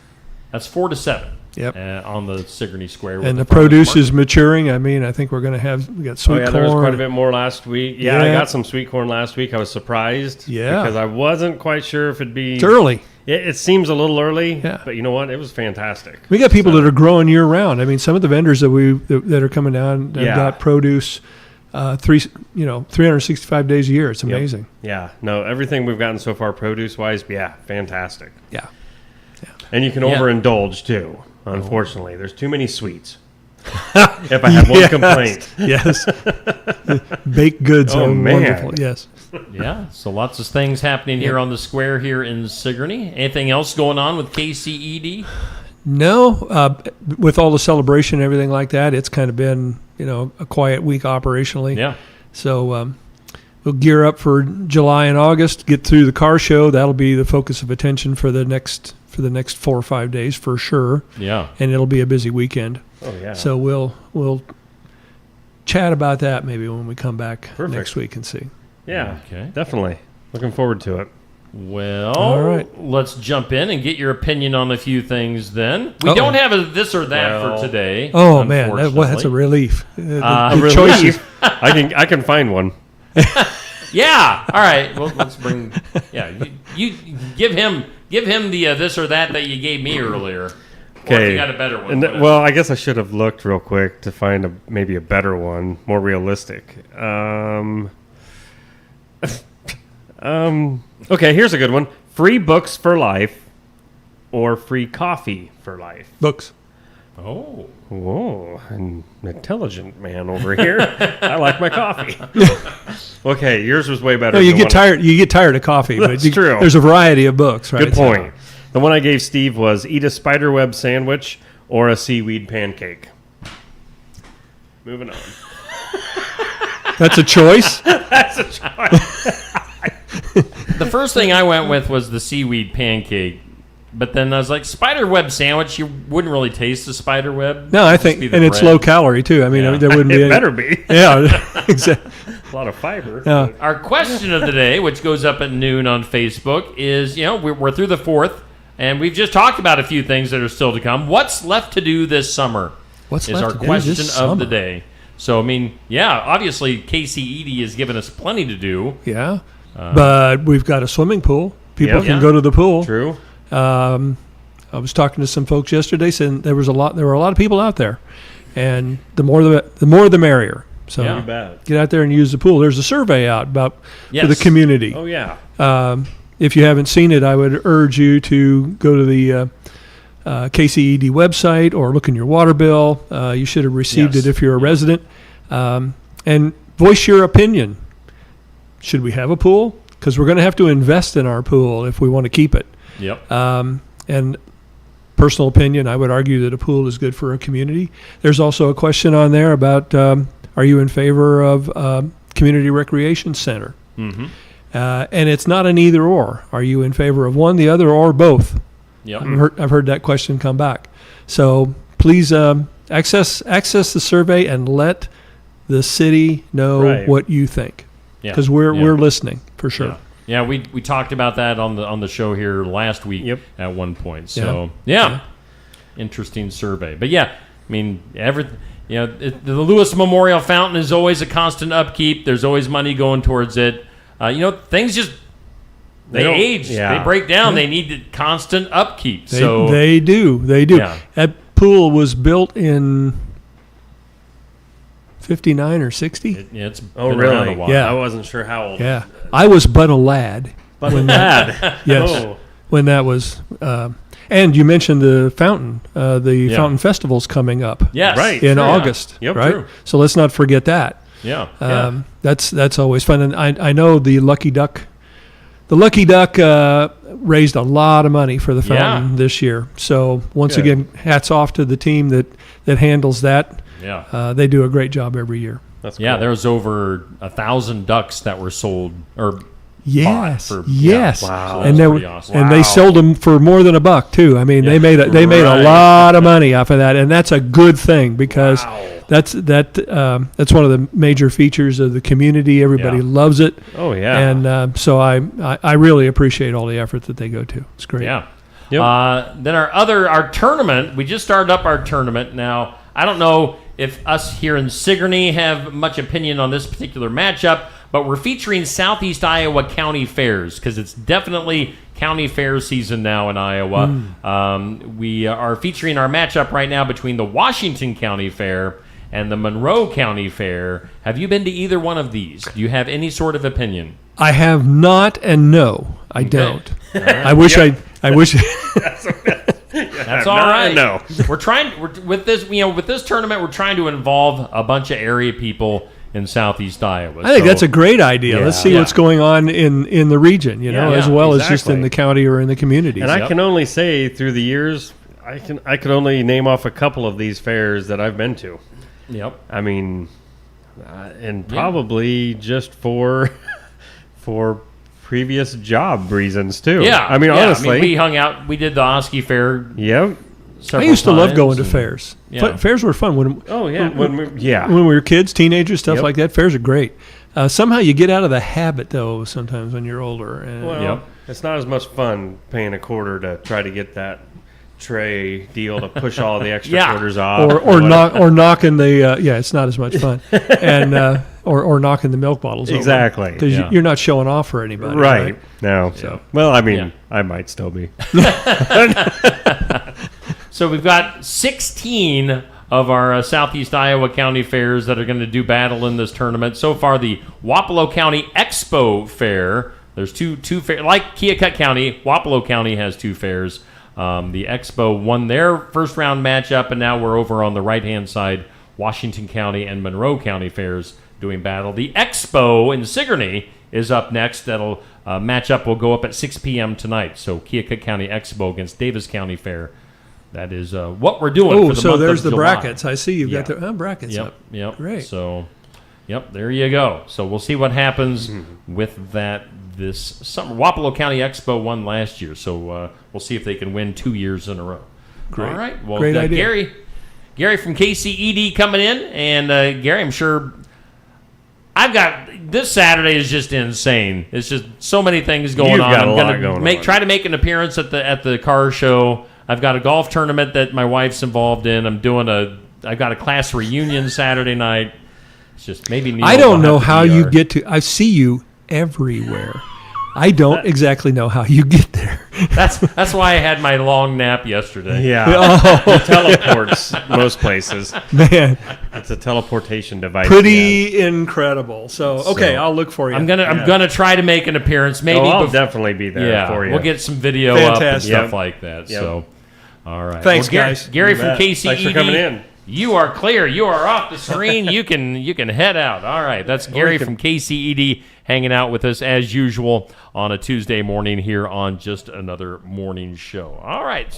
That's 4 to 7. Yep. On the Sigourney Square. And the produce is maturing. I mean, I think we got sweet corn. There was quite a bit more last week. Yeah, I got some sweet corn last week. I was surprised. Yeah. Because I wasn't quite sure if it'd be. It's early. It seems a little early. Yeah. But you know what? It was fantastic. We got people that are growing year round. I mean, some of the vendors that are coming down have got produce 365 days a year. It's amazing. Yep. Yeah. No, everything we've gotten so far produce wise, fantastic. Yeah. And you can overindulge too. Unfortunately, there's too many sweets. If I have one complaint. Yes. Baked goods are wonderful. Yes. Yeah. So lots of things happening here on the square here in Sigourney. Anything else going on with KCED? No. With all the celebration and everything like that, it's kind of been, a quiet week operationally. Yeah. So we'll gear up for July and August, get through the car show. That'll be the focus of attention for the next 4 or 5 days for sure. Yeah. And it'll be a busy weekend. Oh yeah. So we'll chat about that maybe when we come back next week and see. Yeah. Okay. Definitely. Looking forward to it. Well, all right. Let's jump in and get your opinion on a few things then. We don't have a this or that for today. Oh man, that's a relief. A relief. I can find one. Yeah. All right. Well, let's bring. Yeah. You give him the this or that you gave me earlier. Okay. Or if you got a better one. Well, I guess I should have looked real quick to find maybe a better one, more realistic. Okay, here's a good one. Free books for life or free coffee for life? Books. Oh. Whoa, an intelligent man over here. I like my coffee. Okay, yours was way better. No, you get tired of coffee. That's but true. There's a variety of books, right? Good point. The one I gave Steve was eat a spiderweb sandwich or a seaweed pancake. Moving on. That's a choice? That's a choice. The first thing I went with was the seaweed pancake. But then I was like, spiderweb sandwich, you wouldn't really taste the spiderweb. No, I think, and it's low calorie too. I mean, there wouldn't be it better be. Yeah, exactly. A lot of fiber. Yeah. Our question of the day, which goes up at noon on Facebook, is, we're through the 4th, and we've just talked about a few things that are still to come. What's left to do this summer? Is our question of the day. So, I mean, obviously KCED has given us plenty to do. Yeah, but we've got a swimming pool. People can go to the pool. True. I was talking to some folks yesterday, saying there were a lot of people out there, and the more the merrier. So get out there and use the pool. There's a survey out for the community. Oh yeah. If you haven't seen it, I would urge you to go to the KCED website or look in your water bill. You should have received it if you're a resident, and voice your opinion. Should we have a pool? Because we're going to have to invest in our pool if we want to keep it. Yep. And personal opinion, I would argue that a pool is good for a community. There's also a question on there about are you in favor of community recreation center? Mm-hmm. And it's not an either or. Are you in favor of one, the other, or both? Yep. I've heard that question come back. So please access the survey and let the city know what you think. Because we're listening for sure. Yeah, we talked about that on the show here last week at one point. So interesting survey. But I mean the Lewis Memorial Fountain is always a constant upkeep. There's always money going towards it. Things just they age, they break down. They need constant upkeep. They do. Yeah. That pool was built in 59 or 60. It's been really? around a while. Yeah. I wasn't sure how old. Yeah. I was but a lad. When that was. And you mentioned the fountain. The fountain festival's coming up. Yes. Right. In August. Yep, right. True. So let's not forget that. Yeah. That's always fun. And I know the Lucky Duck. The Lucky Duck raised a lot of money for the fountain this year. So once again, hats off to the team that handles that. Yeah. They do a great job every year. That's cool. Yeah, there was over 1,000 ducks that were sold or Yes, for yes. Wow. And pretty awesome. and they sold them for more than $1 too. I mean, they made a lot of money off of that, and that's a good thing because that's one of the major features of the community. Everybody loves it. Oh yeah. And so I really appreciate all the effort that they go to. It's great. Yeah. Yep. Then our tournament, we just started up our tournament. Now, I don't know if us here in Sigourney have much opinion on this particular matchup, but we're featuring Southeast Iowa County Fairs because it's definitely county fair season now in Iowa. We are featuring our matchup right now between the Washington County Fair and the Monroe County Fair. Have you been to either one of these? Do you have any sort of opinion? I have not, and no, I don't. I wish I wish. That's all right. No, with this tournament, we're trying to involve a bunch of area people in Southeast Iowa. I think that's a great idea. Yeah. Let's see what's going on in the region, as well as just in the county or in the communities. And I can only say through the years, I could only name off a couple of these fairs that I've been to. Yep. I mean, and probably just for previous job reasons too. Yeah. I mean, honestly, we hung out. We did the Osky Fair. Yep. I used to love going to fairs. Yeah. Fairs were fun. When we were kids, teenagers, stuff like that. Fairs are great. Somehow you get out of the habit, though, sometimes when you're older. And, it's not as much fun paying $0.25 to try to get that tray deal to push all the extra quarters off. Or knocking the, it's not as much fun. And or knocking the milk bottles exactly. Because you're not showing off for anybody. Right. No. So. Well, I mean, I might still be. So we've got 16 of our Southeast Iowa County Fairs that are going to do battle in this tournament. So far, the Wapello County Expo Fair. There's two fairs. Like Keokuk County, Wapello County has two fairs. The Expo won their first round matchup, and now we're over on the right-hand side, Washington County and Monroe County Fairs doing battle. The Expo in Sigourney is up next. That'll matchup will go up at 6 p.m. tonight. So Keokuk County Expo against Davis County Fair. That is what we're doing for the month there's of the July. brackets. I see you've got the brackets up. Yep. Great. So, there you go. So we'll see what happens with that this summer. Wapello County Expo won last year, so we'll see if they can win 2 years in a row. Great. All right. Well, great idea. Gary from KCED coming in, and Gary, I'm sure I've got this Saturday is just insane. It's just so many things going on. I'm going to try to make an appearance at the car show. I've got a golf tournament that my wife's involved in. I've got a class reunion Saturday night. It's just maybe Neil I don't know how you get to. I see you everywhere. I don't exactly know how you get there. That's why I had my long nap yesterday. Yeah. It teleports most places. Man. It's a teleportation device. Pretty incredible. So I'll look for you. I'm gonna try to make an appearance. Maybe I'll definitely be there for you. We'll get some video up and stuff like that. Yep. So all right. Thanks, guys. Gary from KCED. Thanks for coming in. You are clear. You are off the screen. You can head out. All right. That's Gary from KCED hanging out with us as usual on a Tuesday morning here on Just Another Morning Show. All right.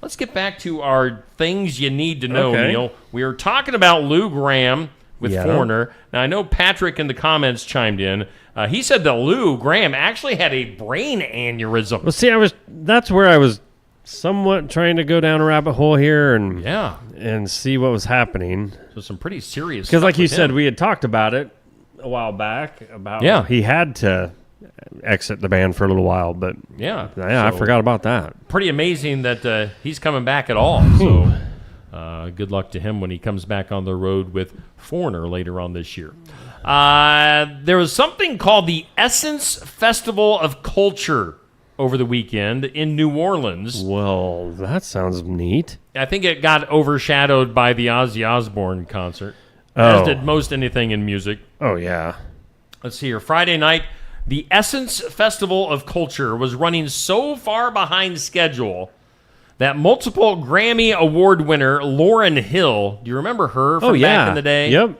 Let's get back to our things you need to know, Neil. We are talking about Lou Graham with Foreigner. Now, I know Patrick in the comments chimed in. He said that Lou Graham actually had a brain aneurysm. Well, see, that's where I was somewhat trying to go down a rabbit hole here and see what was happening. So some pretty serious because, stuff like you said, him. We had talked about it a while back about he had to exit the band for a little while, but I forgot about that. Pretty amazing that he's coming back at all. So good luck to him when he comes back on the road with Foreigner later on this year. There was something called the Essence Festival of Culture over the weekend in New Orleans. Well, that sounds neat. I think it got overshadowed by the Ozzy Osbourne concert, as did most anything in music. Oh, yeah. Let's see here. Friday night, the Essence Festival of Culture was running so far behind schedule that multiple Grammy Award winner Lauryn Hill, do you remember her from back in the day? Yep.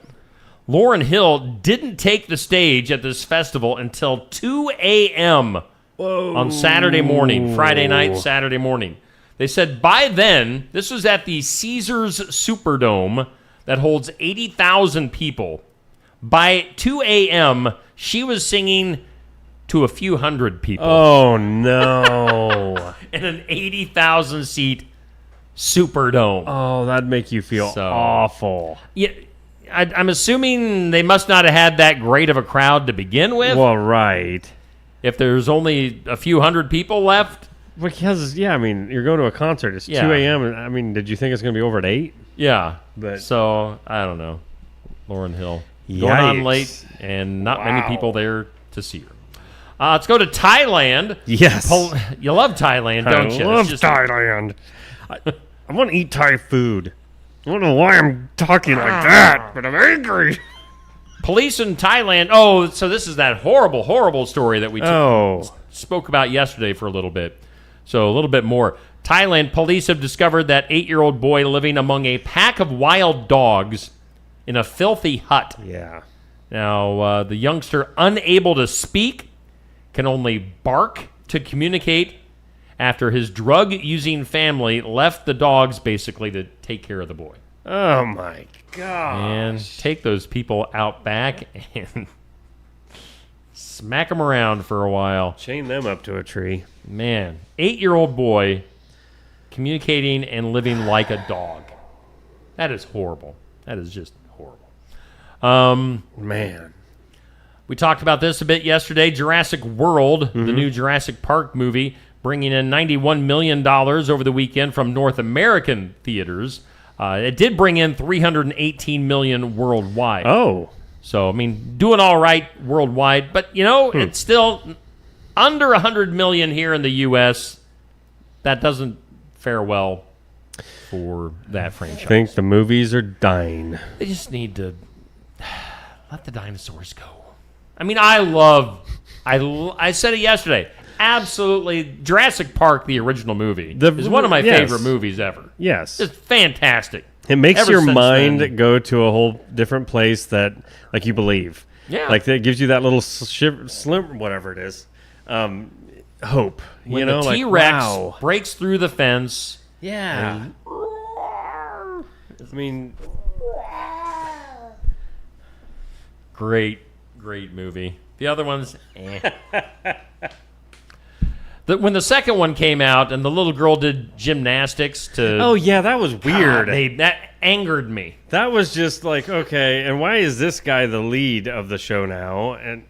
Lauryn Hill didn't take the stage at this festival until 2 a.m. on Saturday morning, Friday night, Saturday morning. They said by then, this was at the Caesars Superdome that holds 80,000 people. By 2 a.m., she was singing to a few hundred people. Oh, no. In an 80,000-seat Superdome. Oh, that'd make you feel awful. Yeah, I'm assuming they must not have had that great of a crowd to begin with. Well, right. If there's only a few hundred people left. Because, I mean, you're going to a concert. It's 2 a.m. And, I mean, did you think it's going to be over at 8? Yeah. But so, I don't know. Lauryn Hill. Yikes. Going on late and not many people there to see her. Let's go to Thailand. Yes. You love Thailand, don't you? I love Thailand. I want to eat Thai food. I don't know why I'm talking like that, but I'm angry. Police in Thailand. Oh, so this is that horrible, horrible story that we spoke about yesterday for a little bit. So a little bit more. Thailand police have discovered that 8-year-old boy living among a pack of wild dogs in a filthy hut. Yeah. Now, the youngster, unable to speak, can only bark to communicate after his drug-using family left the dogs basically to take care of the boy. Oh, my God. And take those people out back and smack them around for a while. Chain them up to a tree. Man, 8-year-old boy communicating and living like a dog. That is horrible. That is just horrible. Man. We talked about this a bit yesterday. Jurassic World, the new Jurassic Park movie, bringing in $91 million over the weekend from North American theaters. It did bring in $318 million worldwide. Oh. So, I mean, doing all right worldwide. But, it's still under $100 million here in the U.S. That doesn't fare well for that franchise. I think the movies are dying. They just need to let the dinosaurs go. I mean, I said it yesterday. Absolutely. Jurassic Park, the original movie, is one of my favorite movies ever. Yes. It's fantastic. It makes Ever your since mind then. go to a whole different place that, like, you believe. Yeah. Like, that gives you that little slim, whatever it is, hope. When the T-Rex breaks through the fence. Yeah. I mean, great movie. The other ones, when the second one came out and the little girl did gymnastics to... Oh, yeah, that was weird. That angered me. That was just like, okay, and why is this guy the lead of the show now? And,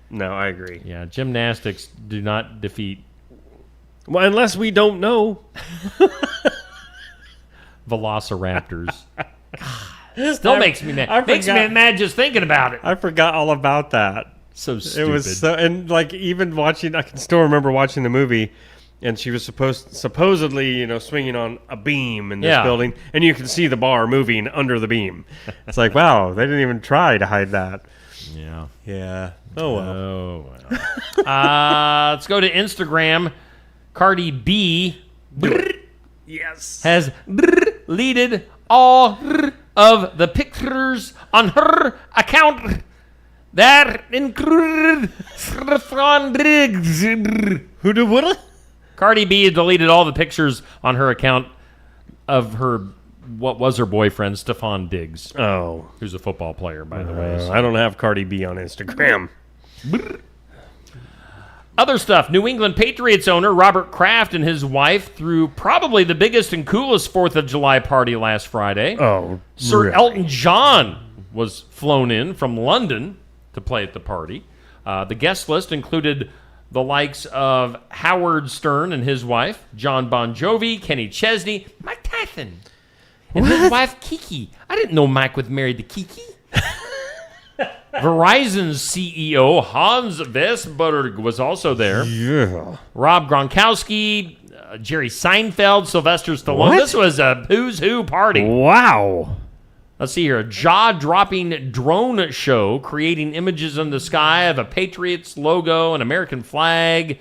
no, I agree. Yeah, gymnastics do not defeat... Well, unless we don't know. Velociraptors. Still makes me mad. Makes me mad just thinking about it. I forgot all about that. So stupid. It was so, and like even watching, I can still remember watching the movie, and she was supposedly, swinging on a beam in this building, and you can see the bar moving under the beam. It's like, wow, they didn't even try to hide that. Yeah. Yeah. Oh well. Oh well. Let's go to Instagram. Cardi B. Yes. Has deleted all of the pictures on her account that included who did what? Cardi B deleted all the pictures on her account of what was her boyfriend, Stephon Diggs. Oh. Who's a football player, by the way. So. I don't have Cardi B on Instagram. Other stuff. New England Patriots owner Robert Kraft and his wife threw probably the biggest and coolest 4th of July party last Friday. Oh, Sir really? Elton John was flown in from London to play at the party. The guest list included the likes of Howard Stern and his wife, John Bon Jovi, Kenny Chesney, Mike Tyson, and his wife Kiki. I didn't know Mike was married to Kiki. Verizon's CEO Hans Vestberg was also there. Yeah. Rob Gronkowski, Jerry Seinfeld, Sylvester Stallone. What? This was a who's who party. Wow. Let's see here. A jaw-dropping drone show creating images in the sky of a Patriots logo, an American flag,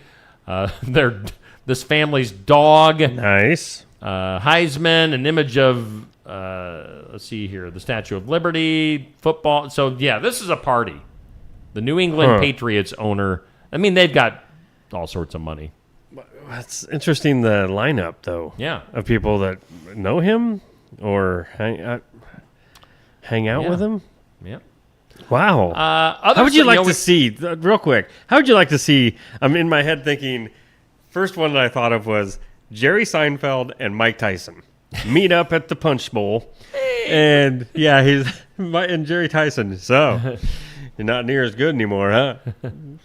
this family's dog. Nice. Heisman, an image of, let's see here, the Statue of Liberty, football. So, yeah, this is a party. The New England Patriots owner, I mean, they've got all sorts of money. That's interesting, the lineup, though. Yeah. Of people that know him or hang out with him. Yeah. Wow. How would you like to see, real quick, how would you like to see, I'm in my head thinking, first one that I thought of was Jerry Seinfeld and Mike Tyson meet up at the Punch Bowl. And yeah, and Jerry Tyson, so you're not near as good anymore, huh?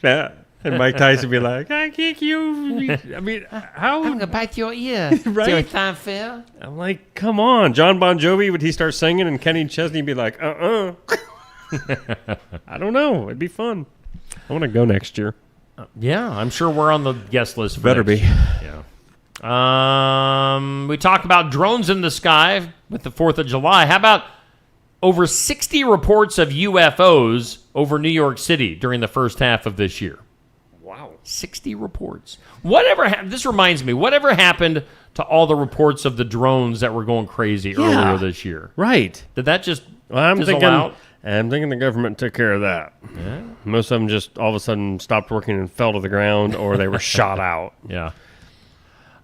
Yeah. And Mike Tyson be like, I kick you. I mean, how? I'm going to bite your ear. Right? Jerry Seinfeld. I'm like, come on. John Bon Jovi, would he start singing and Kenny Chesney be like, I don't know. It'd be fun. I want to go next year. Yeah, I'm sure we're on the guest list for Better next be. year. Yeah. We talked about drones in the sky with the 4th of July. How about over 60 reports of UFOs over New York City during the first half of this year? Wow. 60 reports. This reminds me, whatever happened to all the reports of the drones that were going crazy earlier this year? Right. Did that just I'm fizzle out? thinking the government took care of that. Yeah. Most of them just all of a sudden stopped working and fell to the ground, or they were shot out. Yeah.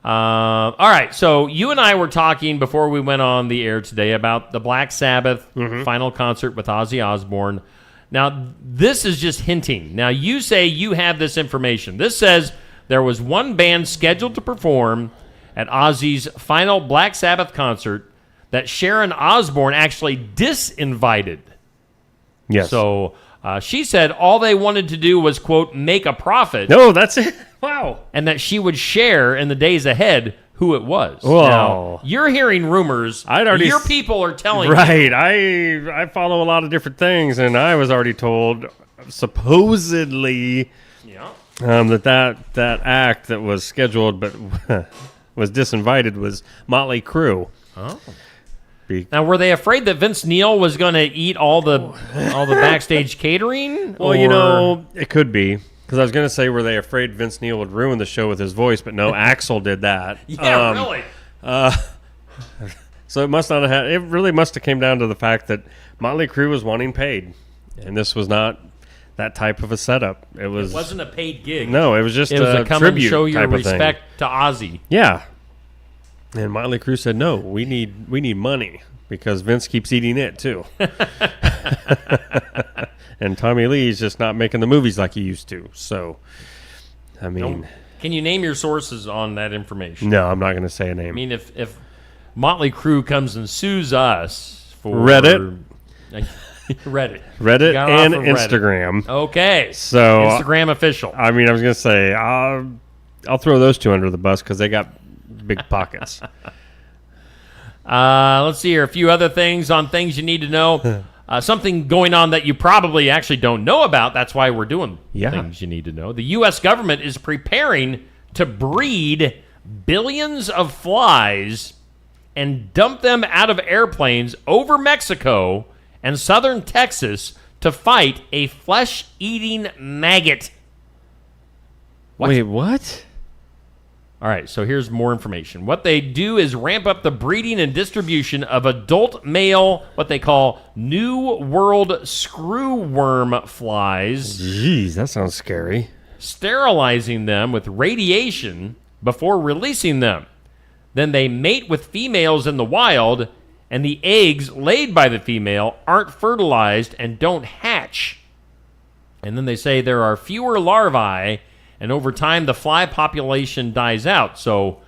All right, so you and I were talking before we went on the air today about the Black Sabbath final concert with Ozzy Osbourne. Now, this is just hinting. Now, you say you have this information. This says there was one band scheduled to perform at Ozzy's final Black Sabbath concert that Sharon Osbourne actually disinvited. Yes. So she said all they wanted to do was, quote, make a profit. No, that's it. Wow. And that she would share in the days ahead who it was. Whoa. Now, you're hearing rumors. Your people are telling you. Right. I follow a lot of different things, and I was already told, supposedly, that act that was scheduled but was disinvited was Motley Crue. Oh. Now, were they afraid that Vince Neil was going to eat all the backstage catering? Well, it could be. Because I was going to say, were they afraid Vince Neil would ruin the show with his voice? But no, Axl did that. Yeah, really. So it must not have had. It really must have came down to the fact that Motley Crue was wanting paid, and this was not that type of a setup. It wasn't a paid gig. No, it was just a come and tribute show your type of respect thing. to Ozzy. Yeah. And Motley Crue said, "No, we need money because Vince keeps eating it too." And Tommy Lee's just not making the movies like he used to. So, I mean... Can you name your sources on that information? No, I'm not going to say a name. I mean, if Motley Crue comes and sues us for... Reddit. Reddit and Instagram. Reddit. Okay. So Instagram official. I mean, I was going to say, I'll throw those two under the bus because they got big pockets. Let's see here. A few other things on things you need to know. Something going on that you probably actually don't know about. That's why we're doing things you need to know. The U.S. government is preparing to breed billions of flies and dump them out of airplanes over Mexico and southern Texas to fight a flesh-eating maggot. Wait, what? All right, so here's more information. What they do is ramp up the breeding and distribution of adult male, what they call New World screwworm flies. Jeez, that sounds scary. Sterilizing them with radiation before releasing them. Then they mate with females in the wild, and the eggs laid by the female aren't fertilized and don't hatch. And then they say there are fewer larvae, and over time, the fly population dies out. So,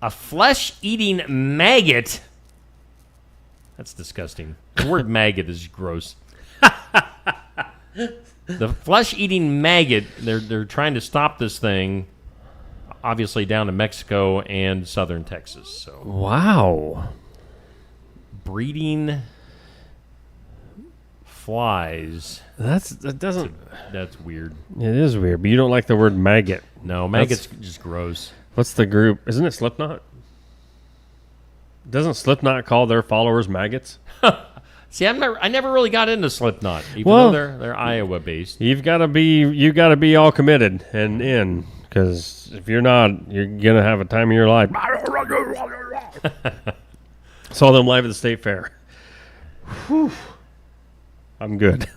a flesh-eating maggot... That's disgusting. The word maggot is gross. The flesh-eating maggot, they're trying to stop this thing, obviously down in Mexico and southern Texas. So, wow. Breeding flies... That's weird. It is weird, but you don't like the word maggot. No, maggot's just gross. What's the group? Isn't it Slipknot? Doesn't Slipknot call their followers maggots? See, I never really got into Slipknot, even though they're Iowa based. You got to be all committed and in, because if you're not, you're gonna have a time of your life. Saw them live at the State Fair. Whew. I'm good.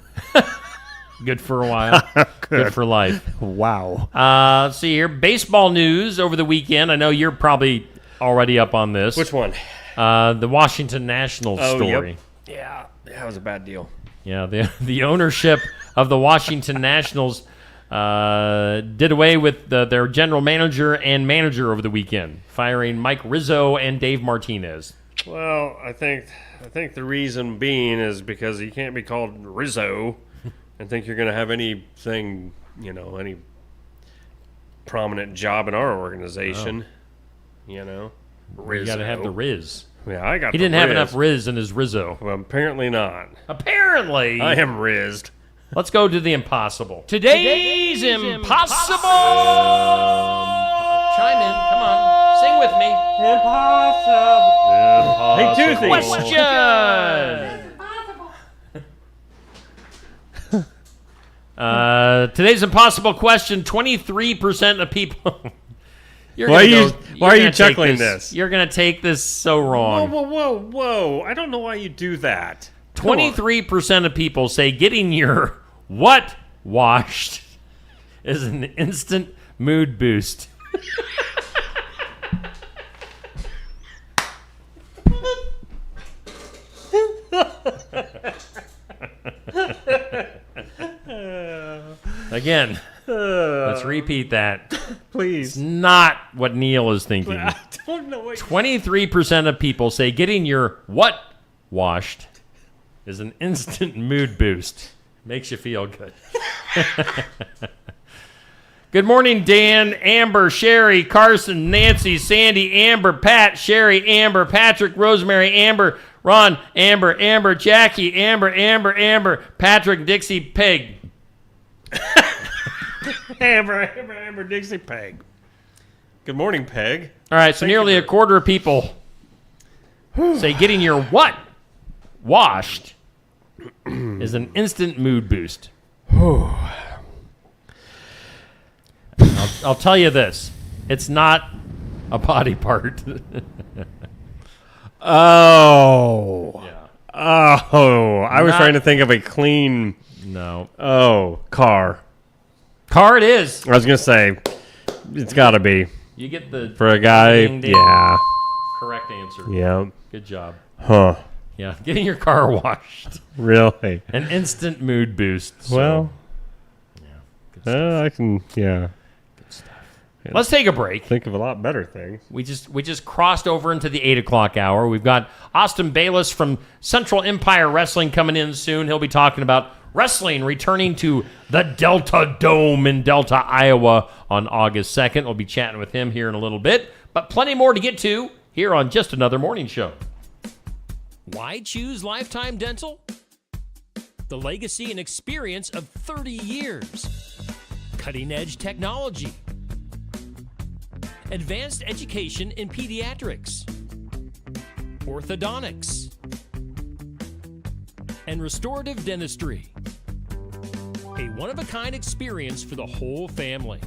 Good for a while. Good for life. Wow. Let's see here. Baseball news over the weekend. I know you're probably already up on this. Which one? The Washington Nationals story. Yep. Yeah, that was a bad deal. Yeah, the ownership of the Washington Nationals did away with their general manager and manager over the weekend, firing Mike Rizzo and Dave Martinez. Well, I think the reason being is because you can't be called Rizzo and think you're going to have anything, any prominent job in our organization. Rizzo. You got to have the Riz. Yeah, I got. He didn't have enough Riz in his Rizzo. Well, apparently not. Apparently, I am rizzed. Let's go to the impossible. Today's impossible. Chime in. Come on. Sing with me. Impossible. Hey, Toothy. Question. Today's impossible question. 23% of people. Why are you chuckling this? You're going to take this so wrong. Whoa. I don't know why you do that. 23% of people say getting your what washed is an instant mood boost. Again, let's repeat that. Please. It's not what Neil is thinking. I don't know what 23% of people say getting your what washed is an instant mood boost. Makes you feel good. Good morning, Dan, Amber, Sherry, Carson, Nancy, Sandy, Amber, Pat, Sherry, Amber, Patrick, Rosemary, Amber, Ron, Amber, Jackie, Amber, Patrick, Dixie, Peg. Amber, Dixie, Peg. Good morning, Peg. All right, so nearly a quarter of people say getting your what washed is an instant mood boost. I'll tell you this. It's not a body part. Oh. Yeah. Oh. I was trying to think of a clean... No. Oh, car. Car it is. I was going to say, it's got to be. You get the... For a guy, yeah. Correct answer. Yeah. Good job. Huh. Yeah, getting your car washed. Really? An instant mood boost. So. Well, yeah, good stuff. I can, yeah. Good stuff. Let's take a break. Think of a lot better things. We just crossed over into the 8 o'clock hour. We've got Austin Bayless from Central Empire Wrestling coming in soon. He'll be talking about wrestling returning to the Delta Dome in Delta, Iowa on August 2nd. We'll be chatting with him here in a little bit. But plenty more to get to here on Just Another Morning Show. Why choose Lifetime Dental? The legacy and experience of 30 years. Cutting-edge technology. Advanced education in pediatrics. Orthodontics. And restorative dentistry. A one-of-a-kind experience for the whole family.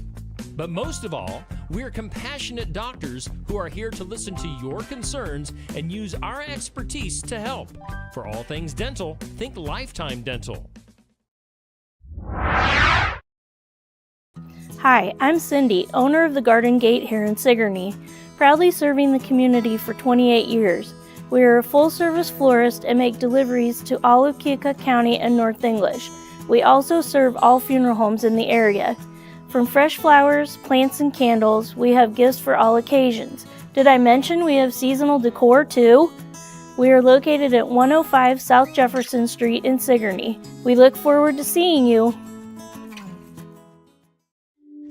But most of all, we're compassionate doctors who are here to listen to your concerns and use our expertise to help. For all things dental, think Lifetime Dental. Hi, I'm Cindy, owner of the Garden Gate here in Sigourney, proudly serving the community for 28 years. We are a full-service florist and make deliveries to all of Keokuk County and North English. We also serve all funeral homes in the area. From fresh flowers, plants, and candles, we have gifts for all occasions. Did I mention we have seasonal decor too? We are located at 105 South Jefferson Street in Sigourney. We look forward to seeing you.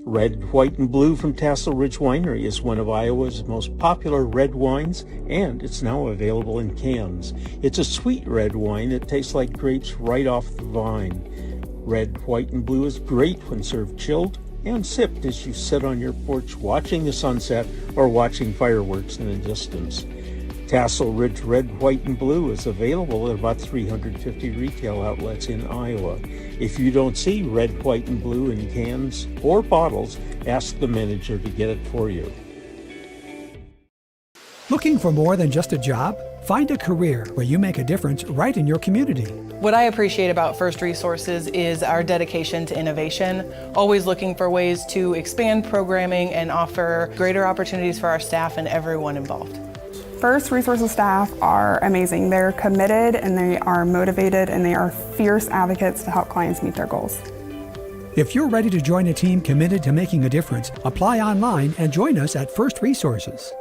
Red, White, and Blue from Tassel Ridge Winery is one of Iowa's most popular red wines, and it's now available in cans. It's a sweet red wine that tastes like grapes right off the vine. Red, White, and Blue is great when served chilled and sipped as you sit on your porch watching the sunset or watching fireworks in the distance. Tassel Ridge Red, White, and Blue is available at about 350 retail outlets in Iowa. If you don't see Red, White, and Blue in cans or bottles, ask the manager to get it for you. Looking for more than just a job? Find a career where you make a difference right in your community. What I appreciate about First Resources is our dedication to innovation, always looking for ways to expand programming and offer greater opportunities for our staff and everyone involved. First Resources staff are amazing. They're committed and they are motivated and they are fierce advocates to help clients meet their goals. If you're ready to join a team committed to making a difference, apply online and join us at First Resources.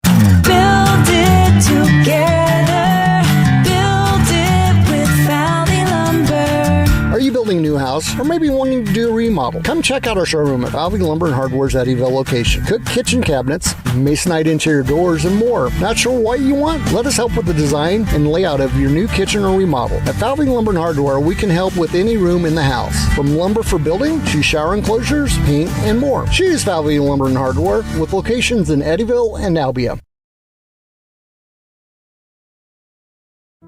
Build it together. Build it with Valley Lumber. Are you building a new house or maybe wanting to do a remodel? Come check out our showroom at Valley Lumber and Hardware's Eddyville location. Cook kitchen cabinets, masonite interior doors, and more. Not sure what you want? Let us help with the design and layout of your new kitchen or remodel. At Valley Lumber and Hardware, we can help with any room in the house, from lumber for building to shower enclosures, paint, and more. Choose Valley Lumber and Hardware with locations in Eddyville and Albia.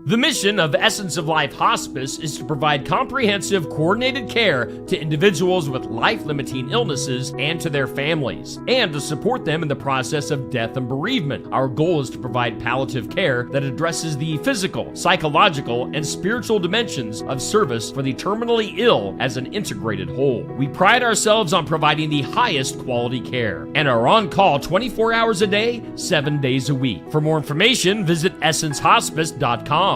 The mission of Essence of Life Hospice is to provide comprehensive, coordinated care to individuals with life-limiting illnesses and to their families, and to support them in the process of death and bereavement. Our goal is to provide palliative care that addresses the physical, psychological, and spiritual dimensions of service for the terminally ill as an integrated whole. We pride ourselves on providing the highest quality care and are on call 24 hours a day, 7 days a week. For more information, visit essencehospice.com.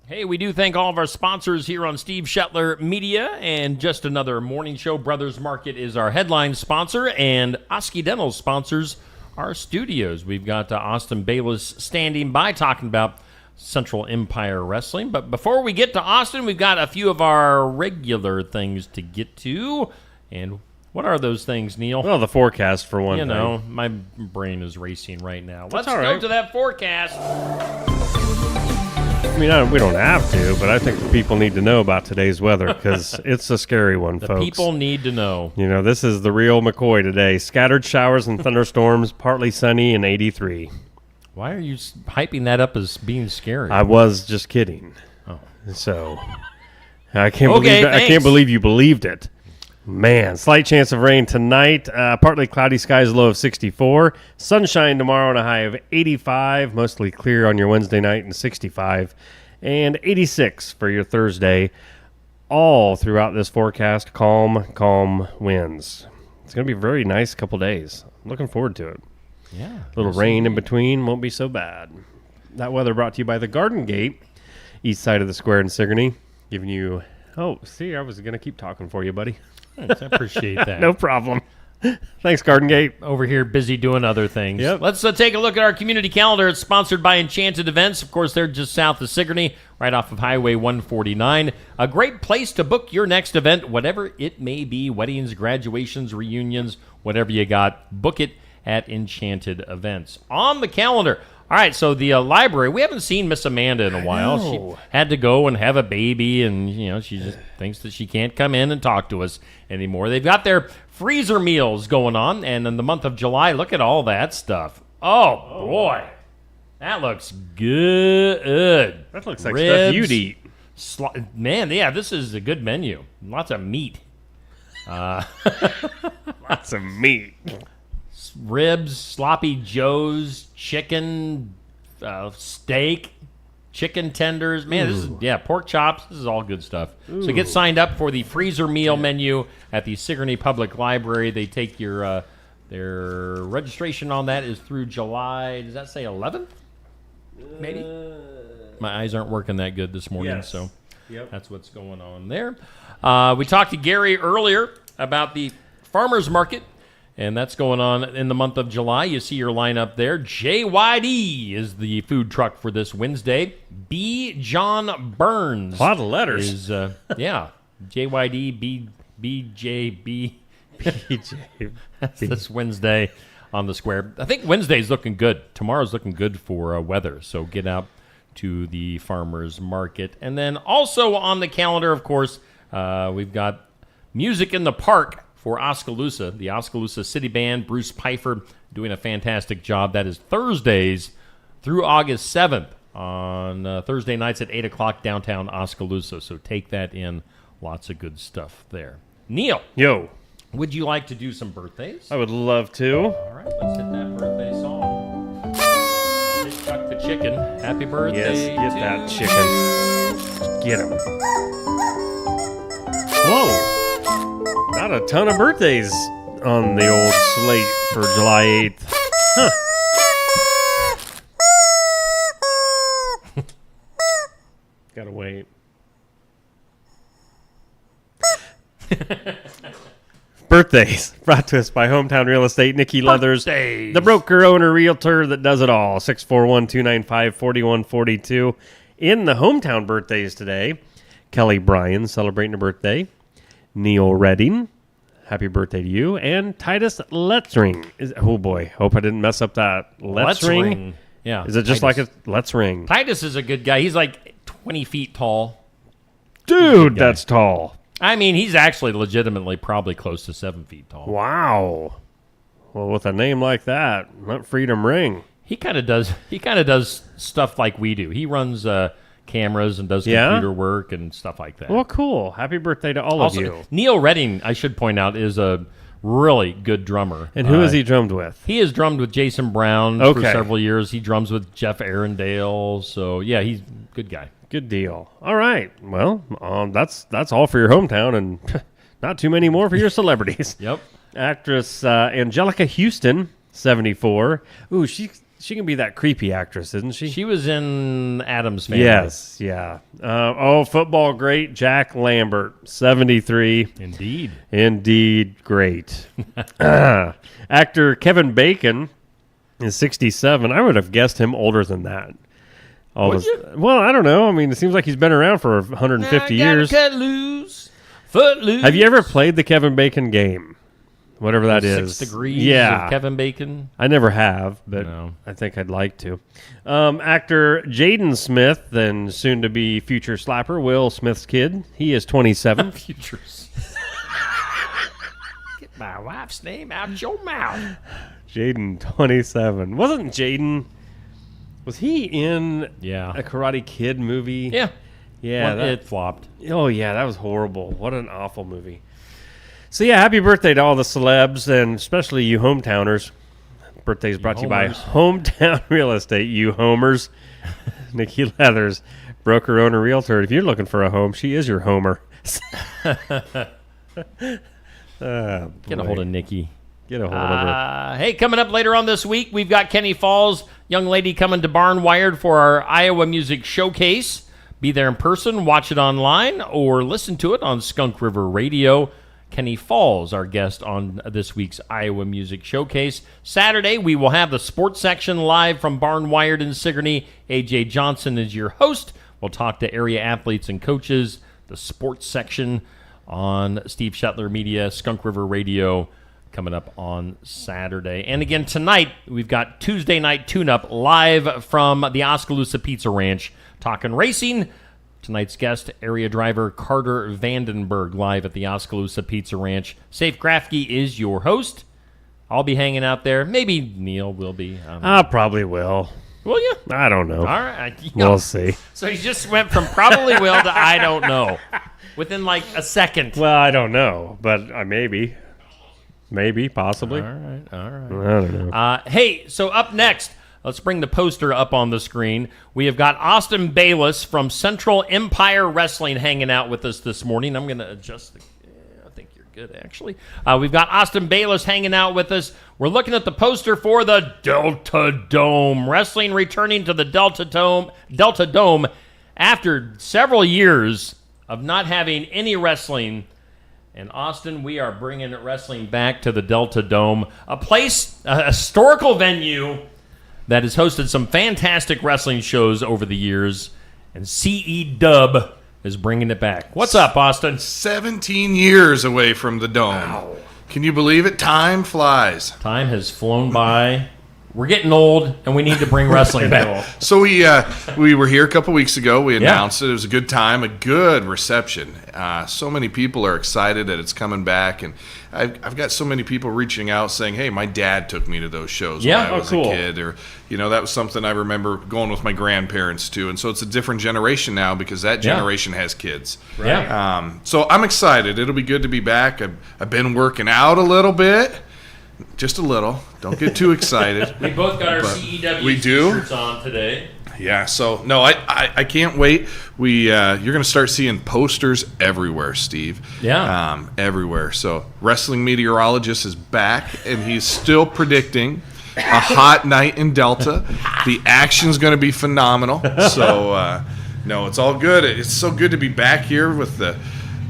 Hey, we do thank all of our sponsors here on Steve Shetler Media, and just another morning show. Brothers Market is our headline sponsor, and Osky Dental sponsors our studios. We've got Austin Bayless standing by talking about Central Empire Wrestling. But before we get to Austin, we've got a few of our regular things to get to. And what are those things, Neil? Well, the forecast for one thing. You know, my brain is racing right now. That's Let's all go right. to that forecast. I mean, we don't have to, but I think the people need to know about today's weather because it's a scary one, The folks. people need to know. You know, this is the real McCoy today. Scattered showers and thunderstorms, partly sunny and 83. Why are you hyping that up as being scary? I was just kidding. Oh. So, I can't believe you believed it. Man, slight chance of rain tonight. Partly cloudy skies, low of 64. Sunshine tomorrow and a high of 85. Mostly clear on your Wednesday night and 65. And 86 for your Thursday. All throughout this forecast, calm winds. It's going to be a very nice couple days. I'm looking forward to it. Yeah. A little rain in between won't be so bad. That weather brought to you by the Garden Gate, east side of the square in Sigourney. Giving you... Oh, see, I was going to keep talking for you, buddy. Thanks, I appreciate that. No problem. Thanks, Garden Gate. Over here, busy doing other things. Yep. Let's take a look at our community calendar. It's sponsored by Enchanted Events. Of course, they're just south of Sigourney, right off of Highway 149. A great place to book your next event, whatever it may be. Weddings, graduations, reunions, whatever you got. Book it at Enchanted Events. On the calendar. All right, so the library, we haven't seen Miss Amanda in a while. She had to go and have a baby, and she just thinks that she can't come in and talk to us anymore. They've got their freezer meals going on, and in the month of July, look at all that stuff. Oh boy, that looks good. That looks like stuff you'd eat. Man, yeah, this is a good menu. Lots of meat. Lots of meat. Ribs, sloppy joes, chicken, steak, chicken tenders. Man, this is, pork chops. This is all good stuff. So get signed up for the freezer meal menu at the Sigourney Public Library. They take your their registration on that is through July, does that say 11th? Maybe? My eyes aren't working that good this morning, so that's what's going on there. We talked to Gary earlier about the farmers market. And that's going on in the month of July. You see your lineup there. JYD is the food truck for this Wednesday. B. John Burns. A lot of letters. Is, JYD, BJB. That's this Wednesday on the square. I think Wednesday's looking good. Tomorrow's looking good for weather. So get out to the farmer's market. And then also on the calendar, of course, we've got Music in the Park for Oskaloosa, the Oskaloosa City Band, Bruce Pfeiffer doing a fantastic job. That is Thursdays through August 7th on Thursday nights at 8 o'clock downtown Oskaloosa. So take that in. Lots of good stuff there. Neil. Yo. Would you like to do some birthdays? I would love to. All right, let's hit that birthday song. Just Chuck the Chicken. Happy birthday. Yes, get that chicken. Get him. Whoa. Not a ton of birthdays on the old slate for July 8th. Huh. Gotta wait. Birthdays brought to us by Hometown Real Estate. Nikki Leathers, the broker, owner, realtor that does it all. 641-295-4142. In the hometown birthdays today, Kelly Bryan celebrating a birthday. Neil Redding, happy birthday to you. And Titus Letzring. Oh boy, hope I didn't mess up that. Letzring. Yeah. Is it just Titus. like a Let's Ring? Titus is a good guy. He's like 20 feet tall. Dude, that's tall. I mean, he's actually legitimately probably close to 7 feet tall. Wow. Well, with a name like that, not Freedom Ring. He kind of does stuff like we do. He runs cameras and does computer work and stuff like that. Well, cool. Happy birthday to all of you. Neil Redding, I should point out, is a really good drummer. And who has he drummed with? He has drummed with Jason Brown for several years. He drums with Jeff Arendale. So, yeah, he's a good guy. Good deal. All right. Well, that's all for your hometown and not too many more for your celebrities. Yep. Actress Angelica Houston, 74. Ooh, she can be that creepy actress, isn't she? She was in Addams Family. Yes, yeah. Football great Jack Lambert, 73. Indeed great. Actor Kevin Bacon is 67. I would have guessed him older than that. Well, I don't know. I mean, it seems like he's been around for 150 years. Cut loose, foot loose. Have you ever played the Kevin Bacon game? Whatever that is. 6 Degrees of Kevin Bacon? I never have, but I think I'd like to. Actor Jaden Smith, and soon-to-be future slapper Will Smith's kid. He is 27. Futures. Get my wife's name out your mouth. Jaden, 27. Wasn't Jaden... Was he in a Karate Kid movie? Yeah. Yeah. It flopped. Oh, yeah. That was horrible. What an awful movie. So, yeah, happy birthday to all the celebs, and especially you hometowners. Birthday's brought to you by Hometown Real Estate, you homers. Nikki Leathers, broker, owner, realtor. If you're looking for a home, she is your homer. Get a hold of Nikki. Get a hold of her. Hey, coming up later on this week, we've got Kenny Falls, young lady coming to Barn Wired for our Iowa Music Showcase. Be there in person, watch it online, or listen to it on Skunk River Radio. Kenny Falls, our guest on this week's Iowa Music Showcase. Saturday, we will have the sports section live from Barn Wired in Sigourney. A.J. Johnson is your host. We'll talk to area athletes and coaches. The sports section on Steve Shetler Media, Skunk River Radio, coming up on Saturday. And again, tonight, we've got Tuesday Night Tune-Up live from the Oskaloosa Pizza Ranch, talking racing. Tonight's guest, area driver Carter Vandenberg, live at the Oskaloosa Pizza Ranch. Safe Grafke is your host. I'll be hanging out there. Maybe Neil will be. I probably will. Will you? I don't know. All right. We'll see. So he just went from probably will to I don't know within like a second. Well, I don't know, but maybe. Maybe, possibly. All right. I don't know. Hey, so up next, let's bring the poster up on the screen. We have got Austin Bayless from Central Empire Wrestling hanging out with us this morning. I'm going to adjust the... I think you're good, actually. We've got Austin Bayless hanging out with us. We're looking at the poster for the Delta Dome. Wrestling returning to the Delta Dome after several years of not having any wrestling. And Austin, we are bringing wrestling back to the Delta Dome, a place, a historical venue that has hosted some fantastic wrestling shows over the years, and CE Dub is bringing it back. What's up, Austin? 17 years away from the Dome. Wow. Can you believe it? Time flies. Time has flown by. We're getting old, and we need to bring wrestling back. So we were here a couple weeks ago. We announced it. It was a good time, a good reception. So many people are excited that it's coming back, and I've got so many people reaching out saying, "Hey, my dad took me to those shows when I was a kid," or that was something I remember going with my grandparents to. And so it's a different generation now because that generation has kids. Right. So I'm excited. It'll be good to be back. I've been working out a little bit. Just a little. Don't get too excited. We both got our CEW we do. shirts on today. Yeah, so no, I can't wait. You're going to start seeing posters everywhere, Steve. Yeah. Everywhere. So wrestling meteorologist is back, and he's still predicting a hot night in Delta. The action's going to be phenomenal. So no, it's all good. It's so good to be back here with the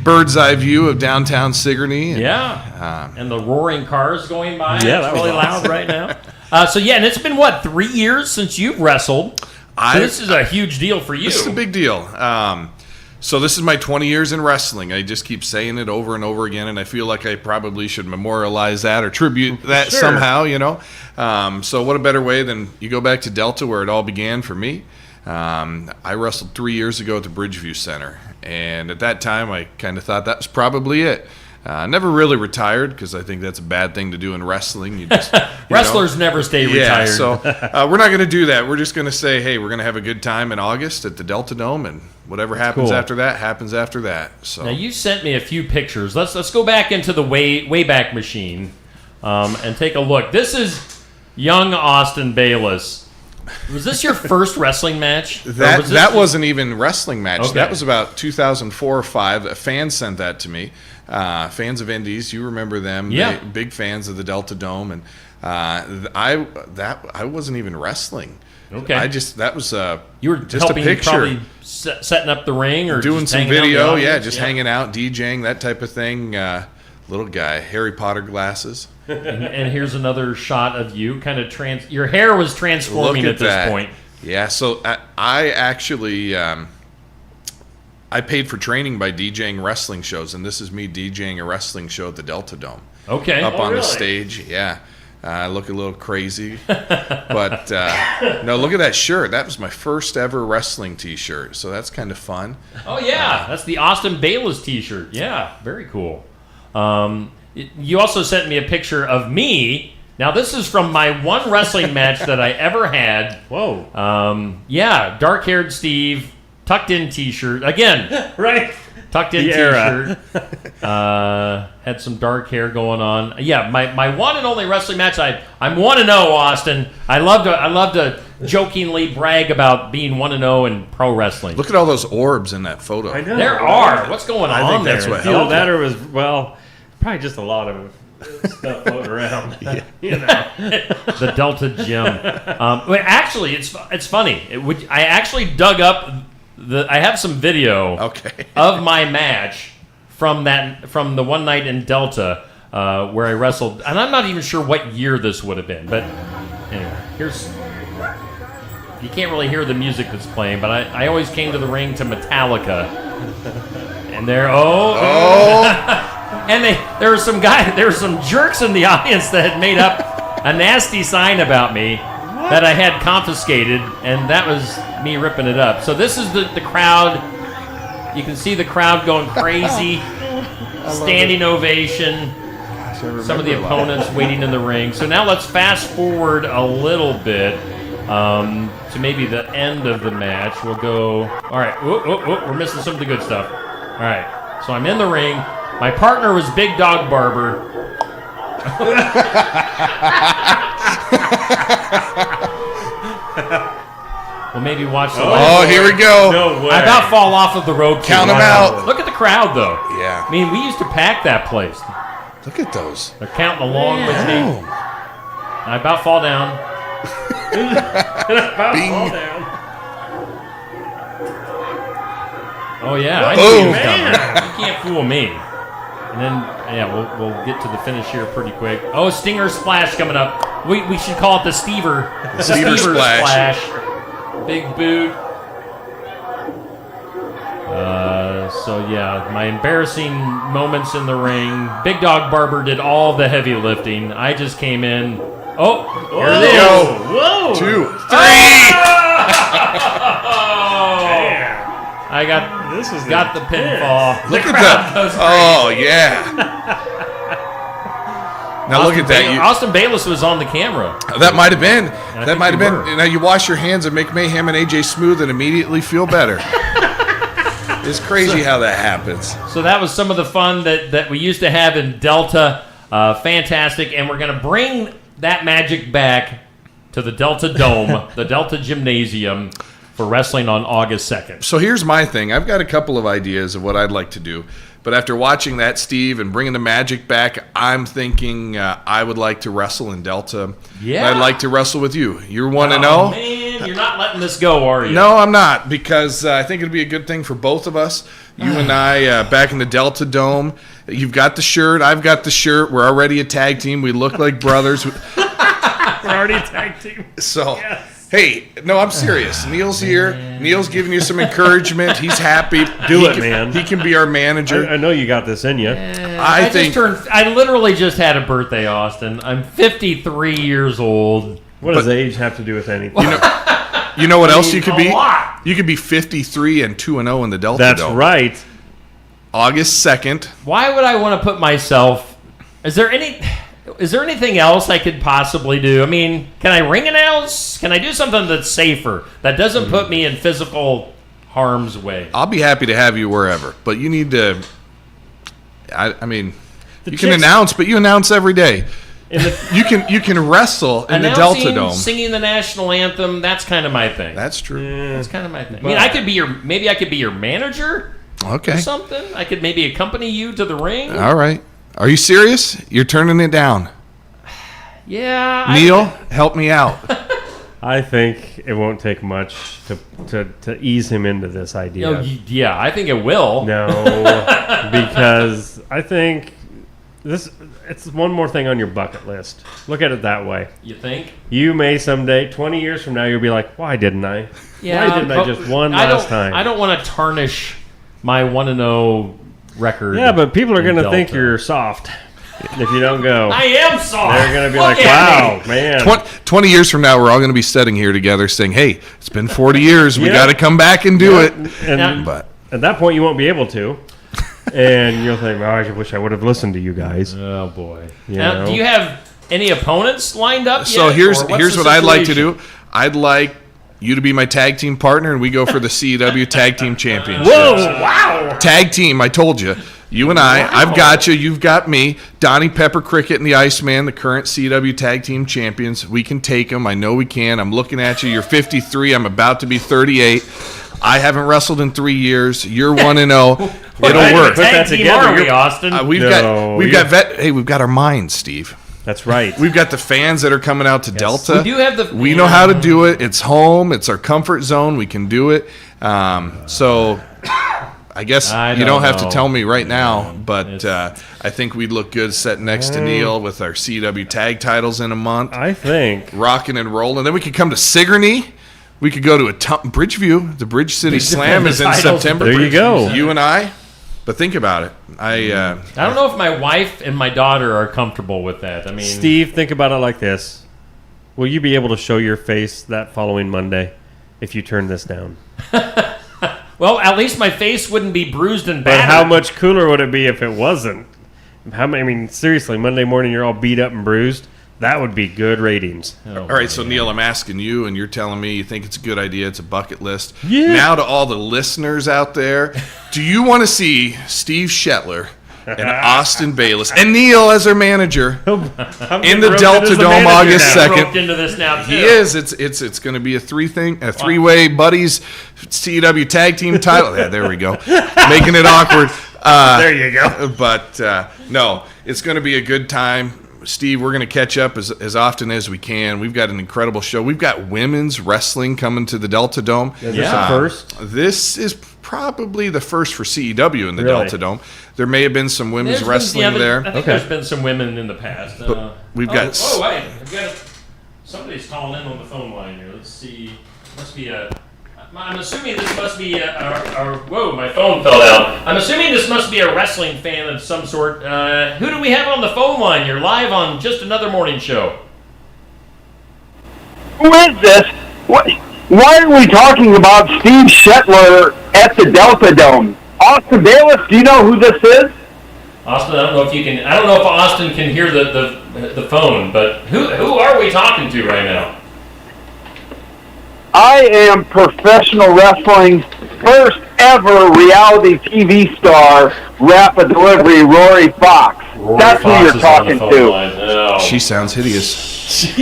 bird's eye view of downtown Sigourney. And the roaring cars going by. Yeah, it's that really was loud awesome. right now. And it's been, 3 years since you've wrestled? So this is a huge deal for you. This is a big deal. So this is my 20 years in wrestling. I just keep saying it over and over again, and I feel like I probably should memorialize that or tribute that somehow, So what a better way than you go back to Delta where it all began for me. I wrestled 3 years ago at the Bridgeview Center, and at that time I kind of thought that was probably it. Never really retired because I think that's a bad thing to do in wrestling. You just, Wrestlers never stay retired. So we're not going to do that. We're just going to say, hey, we're going to have a good time in August at the Delta Dome, and whatever happens after that happens after that. So now you sent me a few pictures. Let's go back into the Wayback Machine and take a look. This is young Austin Bayless. Was this your first wrestling match? That wasn't even wrestling match. Okay. That was about 2004 or 5. A fan sent that to me. Fans of Indies, you remember them? Yeah. Big fans of the Delta Dome, and I wasn't even wrestling. Okay. That was you were just helping, a picture, probably setting up the ring or doing just some hanging out in the video, audience? just hanging out, DJing, that type of thing. Little guy, Harry Potter glasses. and here's another shot of you, kind of your hair was transforming at this point. Yeah, so I actually I paid for training by DJing wrestling shows, and this is me DJing a wrestling show at the Delta Dome. Okay. Up on really? the stage, yeah. I look a little crazy, but no, look at that shirt. That was my first ever wrestling T-shirt, so that's kind of fun. Oh yeah, that's the Austin Bayless T-shirt. Yeah, very cool. You also sent me a picture of me. Now this is from my one wrestling match that I ever had. Whoa. Yeah, dark-haired Steve, tucked-in T-shirt again. Right. Tucked-in T-shirt. Had some dark hair going on. Yeah, my one and only wrestling match. I'm 1-0, Austin. I love to jokingly brag about being 1-0 in pro wrestling. Look at all those orbs in that photo. I know. There are. What's going on I think there? that's what Either helped. that or was, probably just a lot of stuff floating around. The Delta Gym. Actually, it's funny. I actually dug up I have some video of my match from the one night in Delta where I wrestled, and I'm not even sure what year this would have been. But anyway, you can't really hear the music that's playing, but I always came to the ring to Metallica, and and there were some jerks in the audience that had made up a nasty sign about me that I had confiscated, and that was me ripping it up. So this is the crowd. You can see the crowd going crazy, standing ovation. Some of the opponents waiting in the ring. So now let's fast forward a little bit to maybe the end of the match. We'll go. All right, we're missing some of the good stuff. All right, so I'm in the ring. My partner was Big Dog Barber. We'll maybe watch the Oh, here we go. No way. I about fall off of the rope. Count 'em out. Look at the crowd, though. Yeah. I mean, we used to pack that place. Look at those. They're counting along with me. I about fall down. Bing. Oh yeah, I Boom. knew he was coming. You can't fool me. And then we'll get to the finish here pretty quick. Oh, Stinger Splash coming up. We should call it the Stever. The Stever Splash. Big boot. So yeah, my embarrassing moments in the ring. Big Dog Barber did all the heavy lifting. I just came in. Oh, here it is. Whoa. 2, 3. I got the pinfall. Look at that. Oh, yeah. Now look at that. Austin Bayless was on the camera. That might have been. I That might have think been. you were. Now you wash your hands and make Mayhem and AJ Smooth and immediately feel better. It's crazy how that happens. So that was some of the fun that we used to have in Delta. Fantastic. And we're going to bring that magic back to the Delta Dome, the Delta Gymnasium. for wrestling on August 2nd. So here's my thing. I've got a couple of ideas of what I'd like to do. But after watching that, Steve, and bringing the magic back, I'm thinking I would like to wrestle in Delta. Yeah. I'd like to wrestle with you. You're 1-0. Oh, man, you're not letting this go, are you? No, I'm not, because I think it'd be a good thing for both of us. You and I back in the Delta Dome. You've got the shirt. I've got the shirt. We're already a tag team. We look like brothers. We're already a tag team. So, hey, no, I'm serious. Neil's here. Neil's giving you some encouragement. He's happy. Man. He can be our manager. I know you got this in you. I literally just had a birthday, Austin. I'm 53 years old. What does age have to do with anything? You know what else you could be? You could be 53 and 2-0 in the Delta Dome. That's right. August 2nd. Why would I want to put myself? Is there anything else I could possibly do? I mean, can I ring announce? Can I do something that's safer, that doesn't put me in physical harm's way? I'll be happy to have you wherever, but you need to. I mean, you can chicks- announce, but you announce every day. You can wrestle in the Delta Dome. Singing the national anthem, that's kind of my thing. That's true. That's kind of my thing. I mean, I could be your manager. Okay. Or something. I could maybe accompany you to the ring. All right. Are you serious? You're turning it down. Yeah. Neil, help me out. I think it won't take much to ease him into this idea. Yeah, I think it will. No, because I think it's one more thing on your bucket list. Look at it that way. You think? You may someday, 20 years from now, you'll be like, why didn't I? Yeah, why didn't I just one last time? I don't want to tarnish my 1-0 record. Yeah, but people are going to Delta. think you're soft if you don't go. I am soft. They're going to be Look like, at wow, me. man. 20 years from now, we're all going to be sitting here together saying, hey, it's been 40 years. We got to come back and do it. But at that point, you won't be able to. And you'll think, oh, I wish I would have listened to you guys. Oh, boy. You Now, know? do you have any opponents lined up So yet? here's Or what's here's the what I'd like to situation? do. I'd like you to be my tag team partner, and we go for the CW Tag Team Championship. Whoa, wow. Tag team, I told you. You and I, I've got you, you've got me. Donnie Pepper Cricket and the Iceman, the current CW Tag Team Champions. We can take them. I know we can. I'm looking at you. You're 53. I'm about to be 38. I haven't wrestled in 3 years. You're 1-0. It'll work. Put that together. Are we, Austin? We've got our minds, Steve. That's right. We've got the fans that are coming out to Delta. We do have the. We know how to do it. It's home. It's our comfort zone. We can do it. So I guess you don't have to tell me right now, but I think we'd look good sitting next to Neil with our CW tag titles in a month. I think. Rocking and rolling. Then we could come to Sigourney. We could go to Bridgeview. The Bridge City Slam is in September. There you go. You and I. But think about it. I don't know if my wife and my daughter are comfortable with that. I mean, Steve, think about it like this. Will you be able to show your face that following Monday if you turn this down? Well, at least my face wouldn't be bruised and But battered. how much cooler would it be if it wasn't? I mean, seriously, Monday morning you're all beat up and bruised. That would be good ratings. All right, so Neil, I'm asking you, and you're telling me you think it's a good idea. It's a bucket list. Yeah. Now to all the listeners out there, do you want to see Steve Shetler and Austin Bayless and Neil as their manager in the Delta Dome August 2nd? Roped into this now, too. He is. It's going to be a three-way buddies CW tag team title. Yeah, there we go. Making it awkward. There you go. But no, it's going to be a good time. Steve, we're going to catch up as often as we can. We've got an incredible show. We've got women's wrestling coming to the Delta Dome. Is this the first? This is probably the first for CEW in the Delta Dome. There may have been some women's wrestling there. I think there's been some women in the past. We've got... Oh, wait. Somebody's calling in on the phone line here. Let's see. Must be a... I'm assuming this must be whoa, my phone fell down. I'm assuming this must be a wrestling fan of some sort. Who do we have on the phone line? You're live on Just Another Morning Show. Who is this? Why are we talking about Steve Shetler at the Delta Dome? Austin Bayless, do you know who this is? Austin, I don't know if Austin can hear the phone, but who are we talking to right now? I am professional wrestling's first ever reality TV star, rapid delivery, Rory Fox. That's who you're talking to. She sounds hideous.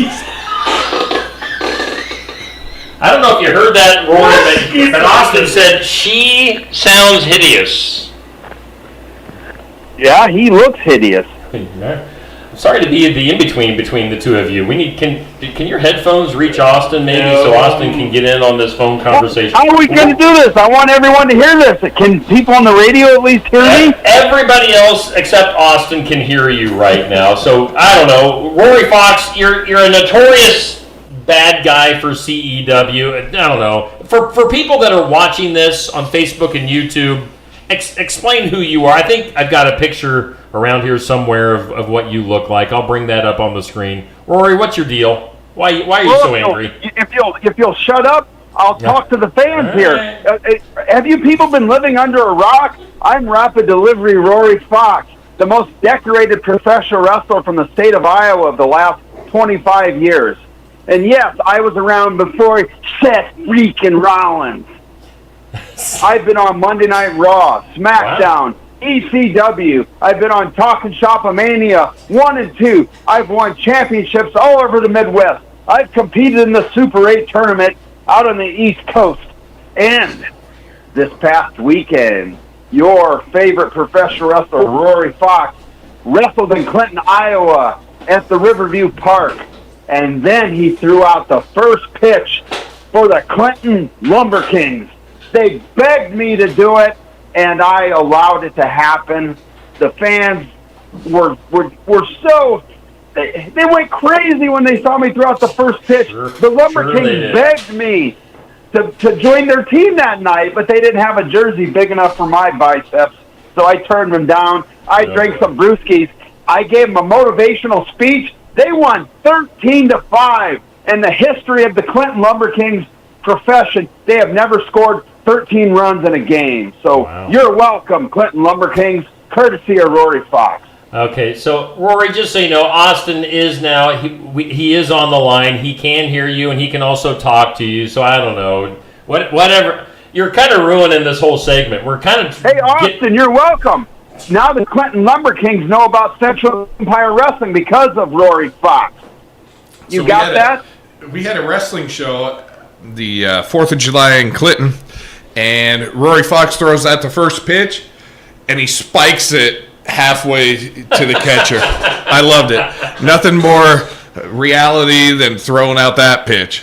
I don't don't know if you heard that, Rory, but Austin said she sounds hideous. Yeah, he looks hideous. I'm sorry to be the in-between between the two of you. We need can your headphones reach Austin maybe so Austin can get in on this phone conversation? How are we going to do this? I want everyone to hear this. Can people on the radio at least hear me? Everybody else except Austin can hear you right now. So I don't know, Rory Fox, you're a notorious bad guy for CEW. I don't know. For people that are watching this on Facebook and YouTube, explain who you are. I think I've got a picture around here somewhere of what you look like. I'll bring that up on the screen. Rory, what's your deal? Why are you so angry? If you'll shut up, I'll talk to the fans here. Have you people been living under a rock? I'm Rapid Delivery Rory Fox, the most decorated professional wrestler from the state of Iowa of the last 25 years. And yes, I was around before Seth Freakin' Rollins. I've been on Monday Night Raw, SmackDown, ECW. I've been on Talkin' Shop-A-Mania 1 and 2. I've won championships all over the Midwest. I've competed in the Super 8 tournament out on the East Coast. And this past weekend, your favorite professional wrestler, Rory Fox, wrestled in Clinton, Iowa at the Riverview Park. And then he threw out the first pitch for the Clinton Lumber Kings. They begged me to do it, and I allowed it to happen. The fans were so... They went crazy when they saw me throw out the first pitch. The Lumber Kings begged me to join their team that night, but they didn't have a jersey big enough for my biceps, so I turned them down. I drank some brewskis. I gave them a motivational speech. They won 13-5. In the history of the Clinton Lumber Kings profession, they have never scored 13 runs in a game. So you're welcome, Clinton Lumber Kings, courtesy of Rory Fox. Okay, so Rory, just so you know, Austin is now, he is on the line. He can hear you, and he can also talk to you. So I don't know. Whatever. You're kind of ruining this whole segment. We're kind of... Hey, Austin, you're welcome. Now the Clinton Lumber Kings know about Central Empire Wrestling because of Rory Fox. You got that? We had a wrestling show the 4th of July in Clinton, and Rory Fox throws out the first pitch, and he spikes it halfway to the catcher. I loved it. Nothing more reality than throwing out that pitch.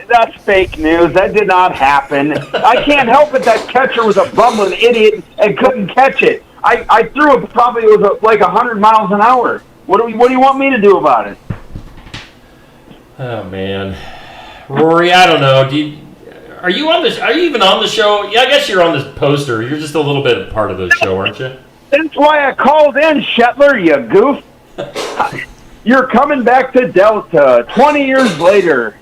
That's fake news. That did not happen. I can't help it that catcher was a bumbling idiot and couldn't catch it. I threw it probably it was like 100 miles an hour. What do you want me to do about it? Oh man, Rory, I don't know. Are you on this? Are you even on the show? Yeah, I guess you're on this poster. You're just a little bit part of the show, aren't you? That's why I called in, Shetler, you goof. You're coming back to Delta 20 years later.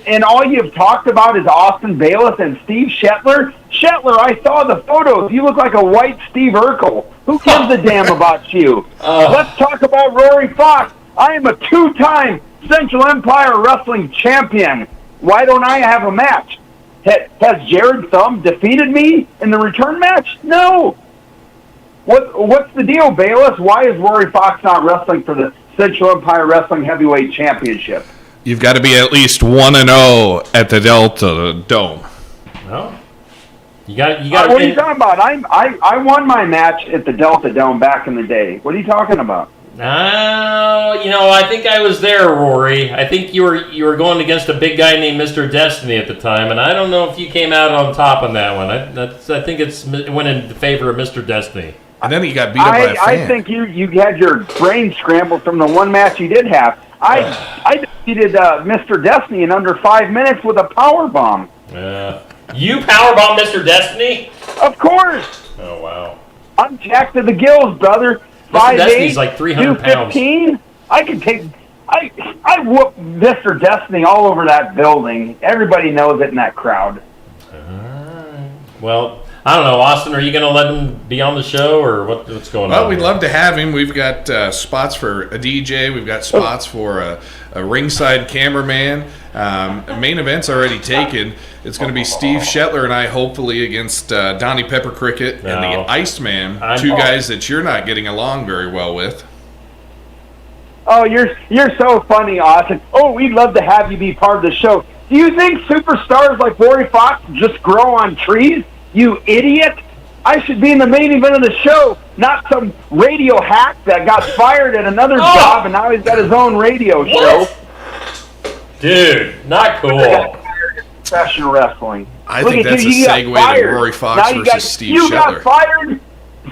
And all you've talked about is Austin Bayless and Steve Shetler. Shetler, I saw the photos. You look like a white Steve Urkel. Who gives a damn about you? Let's talk about Rory Fox. I am a 2-time Central Empire Wrestling champion. Why don't I have a match? Has Jared Thumb defeated me in the return match? No. What's the deal, Bayless? Why is Rory Fox not wrestling for the Central Empire Wrestling Heavyweight Championship? You've got to be at least 1-0 at the Delta Dome. No. You got. What are you talking about? I won my match at the Delta Dome back in the day. What are you talking about? I think I was there, Rory. I think you were going against a big guy named Mr. Destiny at the time, and I don't know if you came out on top on that one. I think it went in favor of Mr. Destiny. And then he got beat up by a fan. I think you had your brain scrambled from the one match you did have. I defeated Mr. Destiny in under 5 minutes with a power bomb. You powerbombed Mr. Destiny? Of course. Oh wow. I'm jacked to the gills, brother. Mr. Destiny's like 300 pounds. I could take. I whooped Mr. Destiny all over that building. Everybody knows it in that crowd. Well, I don't know, Austin. Are you going to let him be on the show, or what's going on? Well, we'd love to have him. We've got spots for a DJ. We've got spots for a ringside cameraman. Main event's already taken. It's going to be Steve Shetler and I, hopefully, against Donnie Pepper Cricket and the Iceman, two guys that you're not getting along very well with. Oh, you're so funny, Austin. Oh, we'd love to have you be part of the show. Do you think superstars like Rory Fox just grow on trees? You idiot! I should be in the main event of the show, not some radio hack that got fired at another job and now he's got his own radio show. Dude, not cool. Professional wrestling. I think that's a segue to Rory Fox versus Steve You Shetler. got fired,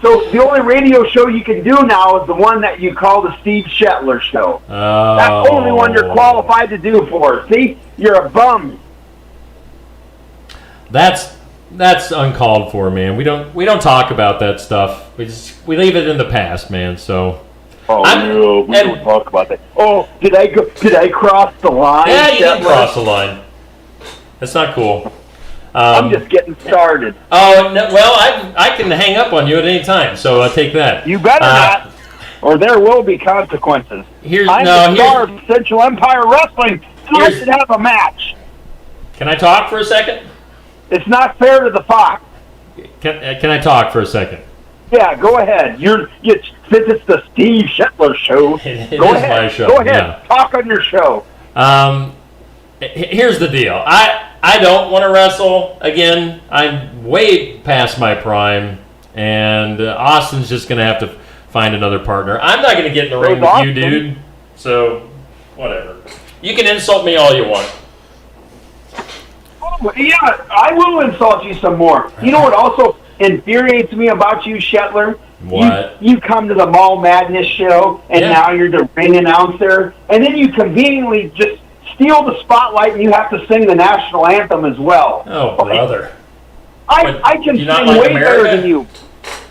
so the only radio show you can do now is the one that you call the Steve Shetler show. That's the only one you're qualified to do for. See? You're a bum. That's uncalled for, man. We don't talk about that stuff. We leave it in the past, man. So. Oh no, we don't talk about that. Oh, did I cross the line? Yeah, you did cross the line. That's not cool. I'm just getting started. Oh no, well, I can hang up on you at any time. So take that. You better not, or there will be consequences. I'm the star of Central Empire Wrestling, and I should have a match. Can I talk for a second? It's not fair to the Fox. Can I talk for a second? Yeah, go ahead. Since it's the Steve Shetler show, go ahead. My show. Go ahead. Yeah. Talk on your show. Here's the deal. I don't want to wrestle again. I'm way past my prime, and Austin's just going to have to find another partner. I'm not going to get in the ring with you, dude. So, whatever. You can insult me all you want. Yeah, I will insult you some more. You know what also infuriates me about you, Shetler? What? You come to the Mall Madness show, and now you're the ring announcer, and then you conveniently just steal the spotlight, and you have to sing the national anthem as well. Oh, brother. I can sing way better than you.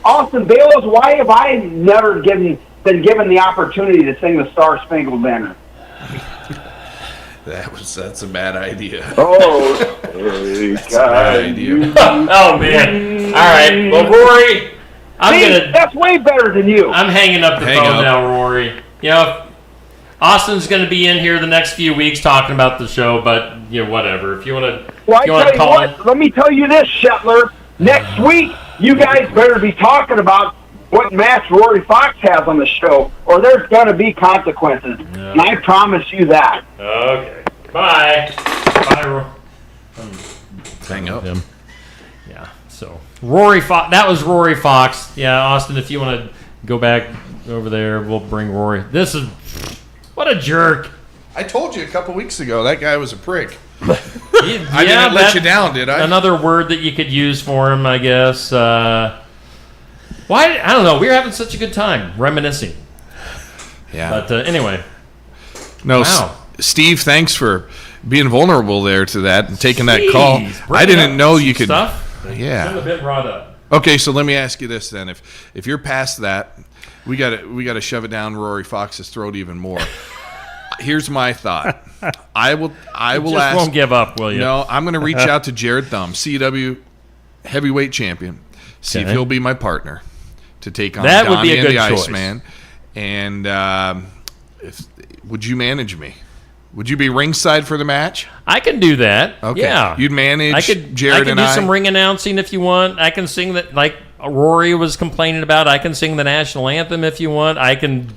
Austin Bayless, why have I never been given the opportunity to sing the Star Spangled Banner? That's a bad idea. Oh, that's a bad idea. Oh man! All right, well, Rory, that's way better than you. I'm hanging up the phone now, Rory. You know, Austin's going to be in here the next few weeks talking about the show, but whatever. If you want to, let me tell you this, Shetler. Next week, you guys better be talking about what match Rory Fox has on the show, or there's going to be consequences. And I promise you that. Okay. Bye. Bye, Rory. Hang up. Yeah. So Rory Fox. That was Rory Fox. Yeah, Austin. If you want to go back over there, we'll bring Rory. What a jerk. I told you a couple weeks ago that guy was a prick. I didn't let you down, did I? Another word that you could use for him, I guess. Why? I don't know. We were having such a good time reminiscing. Yeah. But anyway. No, wow. Steve, thanks for being vulnerable there to that and taking that call. I didn't know you could. Stuff. Yeah. Shouldn't have been brought up. Okay, so let me ask you this then: if you're past that, we got to shove it down Rory Fox's throat even more. Here's my thought. I will ask. Won't give up, will you? No, I'm going to reach out to Jared Thumb, CW heavyweight champion. See if he'll be my partner to take on that Donnie would be a and good the choice. Iceman. And would you manage me? Would you be ringside for the match? I can do that. Okay. Yeah. You'd manage Jared and I can do some ring announcing if you want. I can sing that, like Rory was complaining about. I can sing the national anthem if you want. I can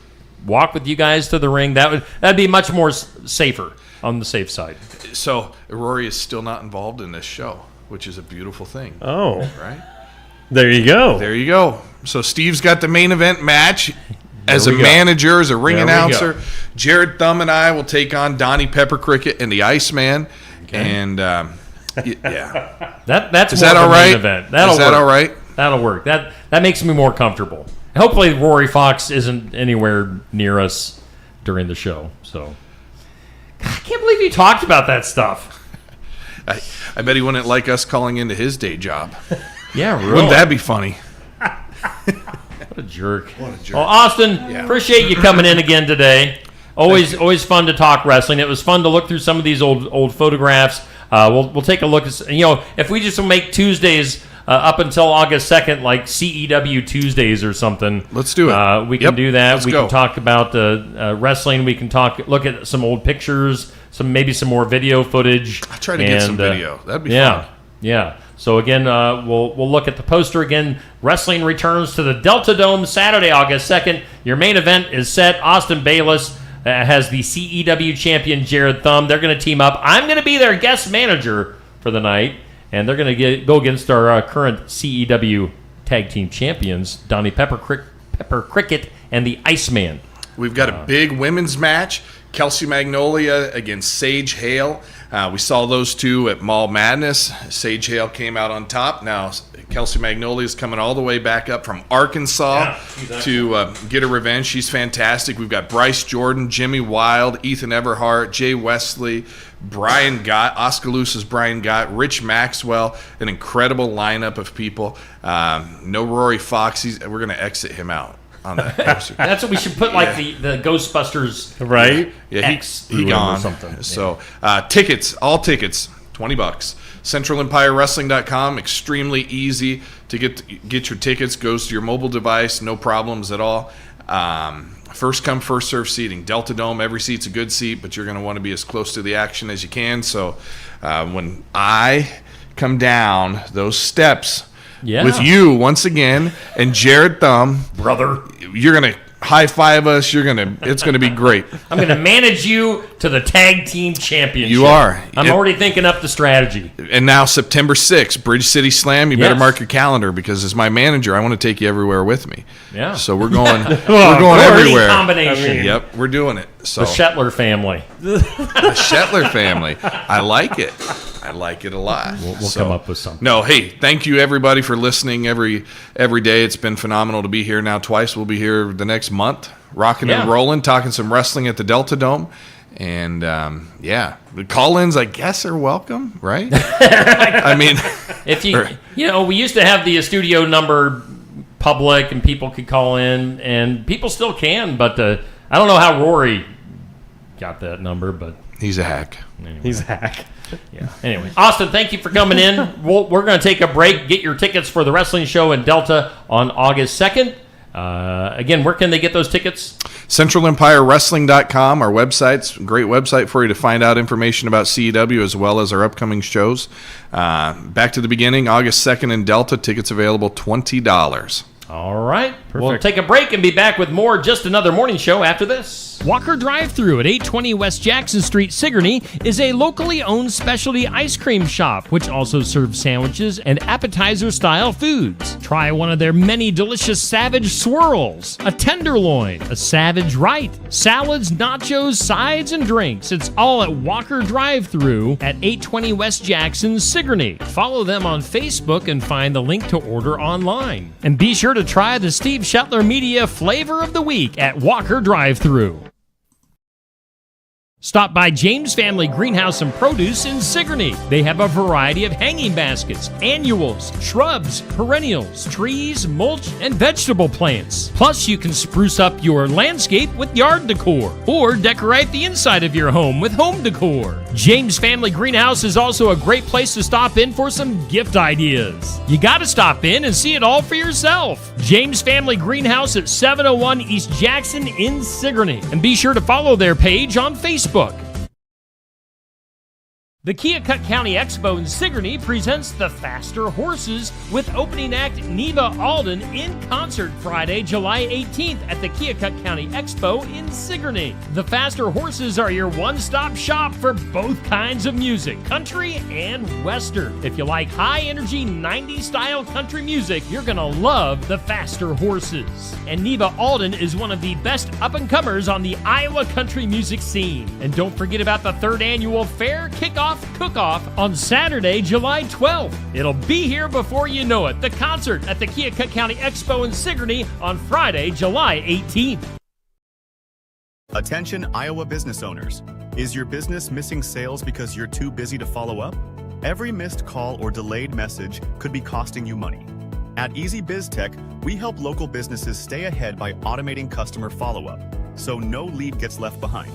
walk with you guys to the ring. That'd be much more safer, on the safe side. So Rory is still not involved in this show, which is a beautiful thing. Oh. Right? There you go. There you go. So Steve's got the main event match as a manager, as a ring announcer. Jared Thumb and I will take on Donnie Pepper Cricket and the Iceman. Okay. And yeah, that's is more that of all a right? main event. That'll is that work. all right? That'll work. That makes me more comfortable. Hopefully, Rory Fox isn't anywhere near us during the show. So I can't believe you talked about that stuff. I bet he wouldn't like us calling into his day job. Yeah, really. Wouldn't that be funny? What a jerk. What a jerk. Well, Austin, appreciate you coming in again today. Always fun to talk wrestling. It was fun to look through some of these old photographs. We'll take a look at, if we just make Tuesdays up until August 2nd, like CEW Tuesdays or something. Let's do it. We can do that. Let's we go. can talk about wrestling. We can look at some old pictures, maybe some more video footage. I'll try to get some video. That'd be fun. fun. Yeah. So again, we'll look at the poster again. Wrestling returns to the Delta Dome Saturday, August 2nd. Your main event is set. Austin Bayless has the CEW champion Jared Thumb. They're going to team up. I'm going to be their guest manager for the night, and they're going to go against our current CEW tag team champions, Donnie Pepper Cricket and the Iceman. We've got a big women's match. Kelsey Magnolia against Sage Hale. We saw those two at Mall Madness. Sage Hale came out on top. Now, Kelsey Magnolia is coming all the way back up from Arkansas to get a revenge. She's fantastic. We've got Bryce Jordan, Jimmy Wild, Ethan Everhart, Jay Wesley, Brian Gott, Oskaloosa's Brian Gott, Rich Maxwell, an incredible lineup of people. No Rory Fox. We're going to exit him out on that episode. That's what we should put, like the Ghostbusters, right? Yeah, he gone. Or something. So tickets, all tickets, $20. CentralEmpireWrestling.com, extremely easy to get your tickets. Goes to your mobile device, no problems at all. First come, first serve seating. Delta Dome, every seat's a good seat, but you're going to want to be as close to the action as you can. So when I come down those steps with you once again and Jared Thumb, brother, you're going to high five us. It's going to be great. I'm going to manage you to the tag team championship. You are. I'm already thinking up the strategy. And now September 6th, Bridge City Slam. You better mark your calendar, because as my manager, I want to take you everywhere with me. Yeah. So we're going. We're going everywhere. Combination. Yep, we're doing it. So the Shetler family. The Shetler family. I like it. I like it a lot. We'll come up with something. No, hey, thank you everybody for listening every day. It's been phenomenal to be here now twice. We'll be here the next month, rocking and rolling, talking some wrestling at the Delta Dome. And, the call-ins, I guess, are welcome, right? I mean, if we used to have the studio number public and people could call in, and people still can, but I don't know how Rory got that number, but he's a hack. Anyway. He's a hack. Yeah. Anyway, Austin, thank you for coming in. We're going to take a break. Get your tickets for the wrestling show in Delta on August 2nd. Again, where can they get those tickets? CentralEmpireWrestling.com, our website's a great website for you to find out information about CEW as well as our upcoming shows. Back to the beginning, August 2nd in Delta. Tickets available $20. All right. Perfect. We'll take a break and be back with more Just Another Morning Show after this. Walker Drive-Thru at 820 West Jackson Street, Sigourney, is a locally owned specialty ice cream shop, which also serves sandwiches and appetizer-style foods. Try one of their many delicious Savage Swirls, a Tenderloin, a Savage Right, salads, nachos, sides, and drinks. It's all at Walker Drive-Thru at 820 West Jackson, Sigourney. Follow them on Facebook and find the link to order online. And be sure to try the Steve Shetler Media Flavor of the Week at Walker Drive-Thru. Stop by James Family Greenhouse and Produce in Sigourney. They have a variety of hanging baskets, annuals, shrubs, perennials, trees, mulch, and vegetable plants. Plus, you can spruce up your landscape with yard decor or decorate the inside of your home with home decor. James Family Greenhouse is also a great place to stop in for some gift ideas. You gotta stop in and see it all for yourself. James Family Greenhouse at 701 East Jackson in Sigourney. And be sure to follow their page on Facebook. The Keokuk County Expo in Sigourney presents the Faster Horses with opening act Neva Alden in concert Friday, July 18th at the Keokuk County Expo in Sigourney. The Faster Horses are your one-stop shop for both kinds of music, country and western. If you like high-energy 90s style country music, you're gonna love the Faster Horses. And Neva Alden is one of the best up-and-comers on the Iowa country music scene. And don't forget about the 3rd annual Fair Kickoff Cook-Off on Saturday, July 12th. It'll be here before you know it. The concert at the Keokuk County Expo in Sigourney on Friday, July 18th. Attention Iowa business owners. Is your business missing sales because you're too busy to follow up? Every missed call or delayed message could be costing you money. At Easy Biz Tech, we help local businesses stay ahead by automating customer follow-up, so no lead gets left behind.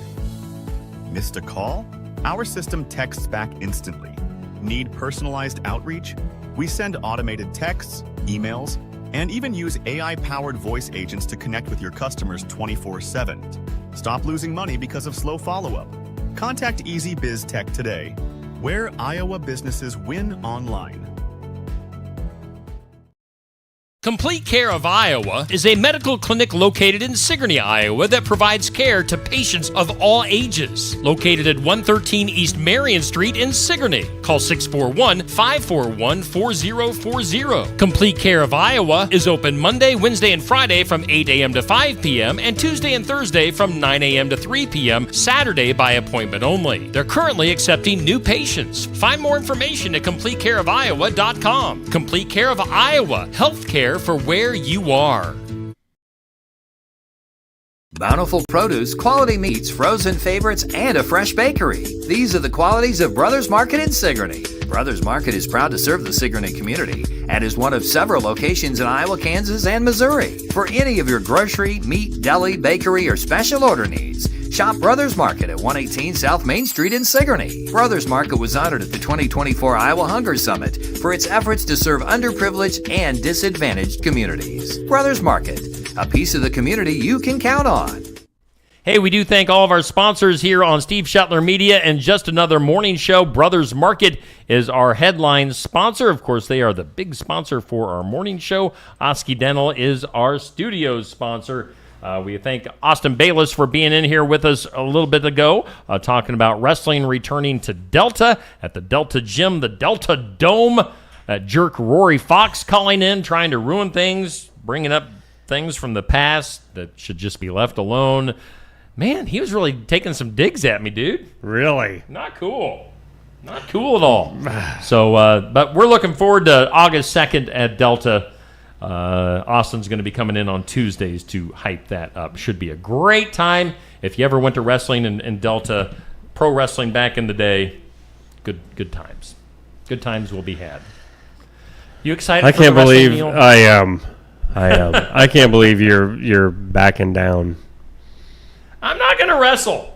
Missed a call? Our system texts back instantly. Need personalized outreach? We send automated texts, emails, and even use AI-powered voice agents to connect with your customers 24/7. Stop losing money because of slow follow-up. Contact Easy Biz Tech today, where Iowa businesses win online. Complete Care of Iowa is a medical clinic located in Sigourney, Iowa that provides care to patients of all ages. Located at 113 East Marion Street in Sigourney. Call 641-541-4040. Complete Care of Iowa is open Monday, Wednesday, and Friday from 8 a.m. to 5 p.m. and Tuesday and Thursday from 9 a.m. to 3 p.m. Saturday by appointment only. They're currently accepting new patients. Find more information at CompleteCareOfIowa.com. Complete Care of Iowa. Healthcare for where you are. Bountiful produce, quality meats, frozen favorites, and a fresh bakery. These are the qualities of Brothers Market in Sigourney. Brothers Market is proud to serve the Sigourney community and is one of several locations in Iowa, Kansas, and Missouri. For any of your grocery, meat, deli, bakery, or special order needs, shop Brothers Market at 118 South Main Street in Sigourney. Brothers Market was honored at the 2024 Iowa Hunger Summit for its efforts to serve underprivileged and disadvantaged communities. Brothers Market, a piece of the community you can count on. Hey, we do thank all of our sponsors here on Steve Shetler Media and Just Another Morning Show. Brothers Market is our headline sponsor. Of course, they are the big sponsor for our morning show. Osky Dental is our studio sponsor. We thank Austin Bayless for being in here with us a little bit ago, talking about wrestling returning to Delta at the Delta Gym, the Delta Dome. That jerk Rory Fox calling in, trying to ruin things, bringing up things from the past that should just be left alone. Man, he was really taking some digs at me, dude. Really? Not cool. Not cool at all. So, but we're looking forward to August 2nd at Delta. Austin's going to be coming in on Tuesdays to hype that up. Should be a great time. If you ever went to wrestling in Delta, pro wrestling back in the day, good times. Good times will be had. You excited? I for can't the wrestling, believe Neil? I am. I can't believe you're backing down. I'm not going to wrestle.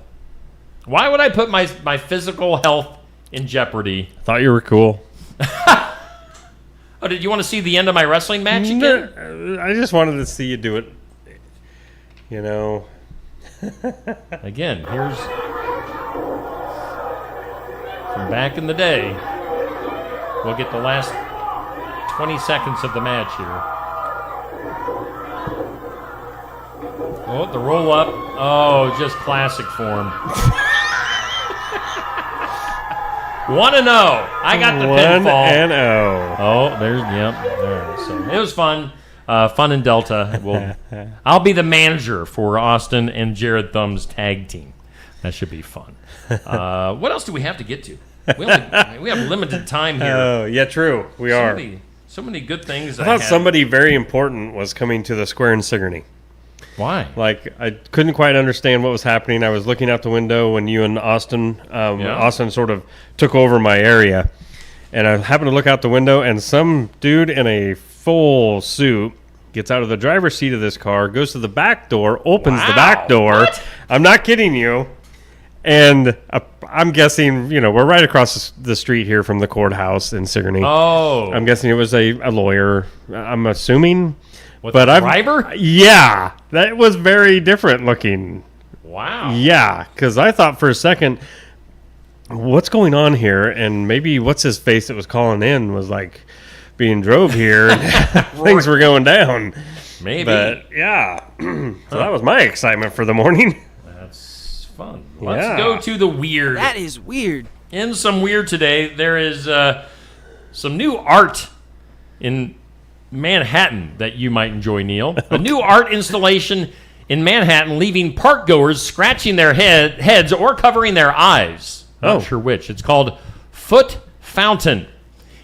Why would I put my physical health in jeopardy? Thought you were cool. Oh, did you want to see the end of my wrestling match again? I just wanted to see you do it. You know. Again, here's from back in the day. We'll get the last 20 seconds of the match here. Oh, the roll up. Oh, just classic form. 1-0. I got the pinfall. 1-0. Oh, there's There. So it was fun. Fun in Delta. I'll be the manager for Austin and Jared Thumb's tag team. That should be fun. What else do we have to get to? We have limited time here. Oh, yeah, true. We are. So many good things. I thought somebody very important was coming to the square in Sigourney. Why? Like, I couldn't quite understand what was happening. I was looking out the window when you and Austin, Austin sort of took over my area. And I happened to look out the window, and some dude in a full suit gets out of the driver's seat of this car, goes to the back door, opens the back door. What? I'm not kidding you. And I'm guessing, we're right across the street here from the courthouse in Sigourney. Oh. I'm guessing it was a lawyer, I'm assuming. What, the driver? Yeah, that was very different looking. Wow. Yeah, because I thought for a second, what's going on here? And maybe what's his face that was calling in was like being drove here. And things were going down. Maybe. But yeah, so that was my excitement for the morning. That's fun. Let's go to the weird. That is weird. In some weird today, there is some new art in Manhattan that you might enjoy, Neil. A new art installation in Manhattan leaving park goers scratching their heads or covering their eyes. Not sure which. It's called Foot Fountain.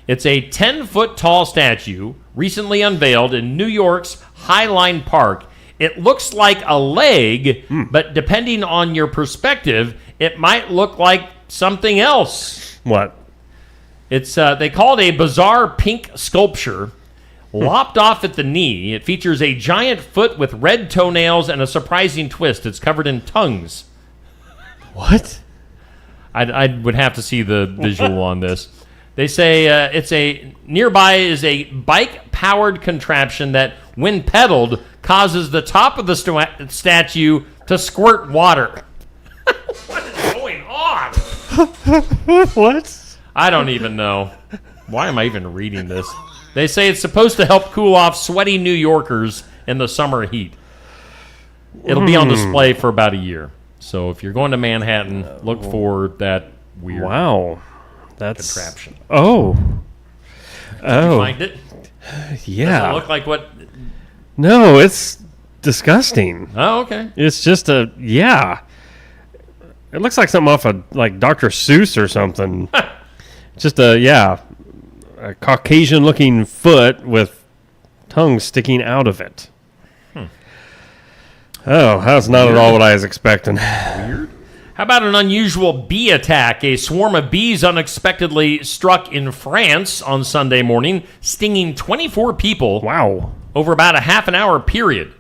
It's a 10-foot tall statue recently unveiled in New York's Highline Park. It looks like a leg, but depending on your perspective, it might look like something else. What? It's they call it a bizarre pink sculpture. Lopped off at the knee, it features a giant foot with red toenails and a surprising twist. It's covered in tongues. What? I would have to see the visual on this. They say nearby is a bike-powered contraption that, when pedaled, causes the top of the statue to squirt water. What is going on? What? I don't even know. Why am I even reading this? They say it's supposed to help cool off sweaty New Yorkers in the summer heat. It'll be on display for about a year. So if you're going to Manhattan, look for that weird contraption. Oh. Did you find it? Yeah. Does it look like what? No, it's disgusting. Oh, okay. It's just It looks like something off of like Dr. Seuss or something. Just a Caucasian-looking foot with tongue sticking out of it. Oh, that's not at all what I was expecting. Weird. How about an unusual bee attack? A swarm of bees unexpectedly struck in France on Sunday morning, stinging 24 people. Wow. Over about a half an hour period.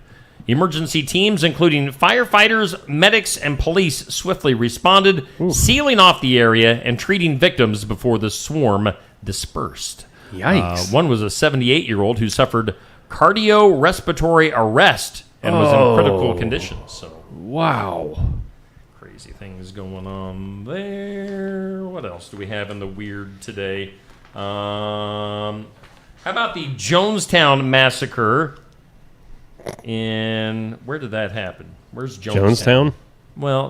Emergency teams, including firefighters, medics, and police, swiftly responded, sealing off the area and treating victims before the swarm dispersed. Yikes. One was a 78-year-old who suffered cardiorespiratory arrest and was in critical condition. So, wow. Crazy things going on there. What else do we have in the weird today? How about the Jonestown massacre? Where did that happen? Where's Jonestown? Well,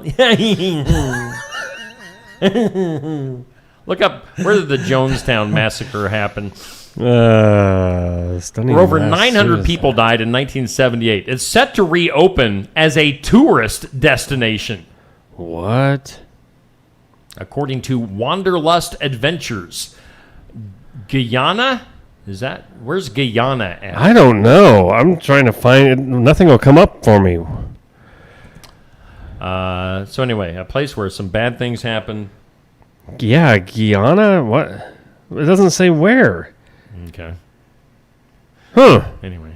look up, where did the Jonestown massacre happen? Stunning. Where over 900 people died in 1978. It's set to reopen as a tourist destination. What? According to Wanderlust Adventures. Guyana? Where's Guyana at? I don't know. I'm trying to find it. Nothing will come up for me. So anyway, a place where some bad things happen. Yeah, Guyana? What? It doesn't say where. Okay. Huh. Anyway.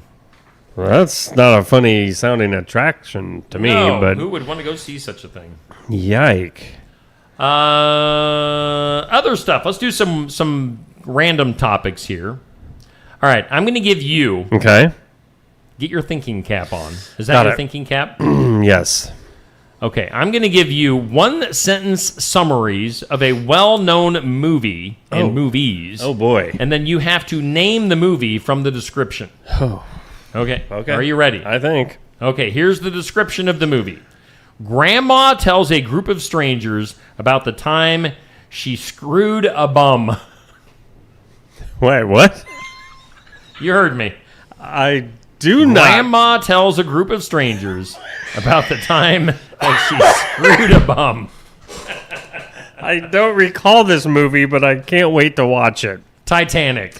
Well, that's not a funny sounding attraction to me, but who would want to go see such a thing? Yike. Other stuff. Let's do some random topics here. All right, I'm going to give you... Okay. Get your thinking cap on. Is that your thinking cap? Yes. Okay, I'm going to give you one-sentence summaries of a well-known movie and movies. Oh, boy. And then you have to name the movie from the description. Oh. Okay. Are you ready? I think. Okay, here's the description of the movie. Grandma tells a group of strangers about the time she screwed a bum. Wait, what? You heard me. I do not. Grandma tells a group of strangers about the time that she screwed a bum. I don't recall this movie, but I can't wait to watch it. Titanic.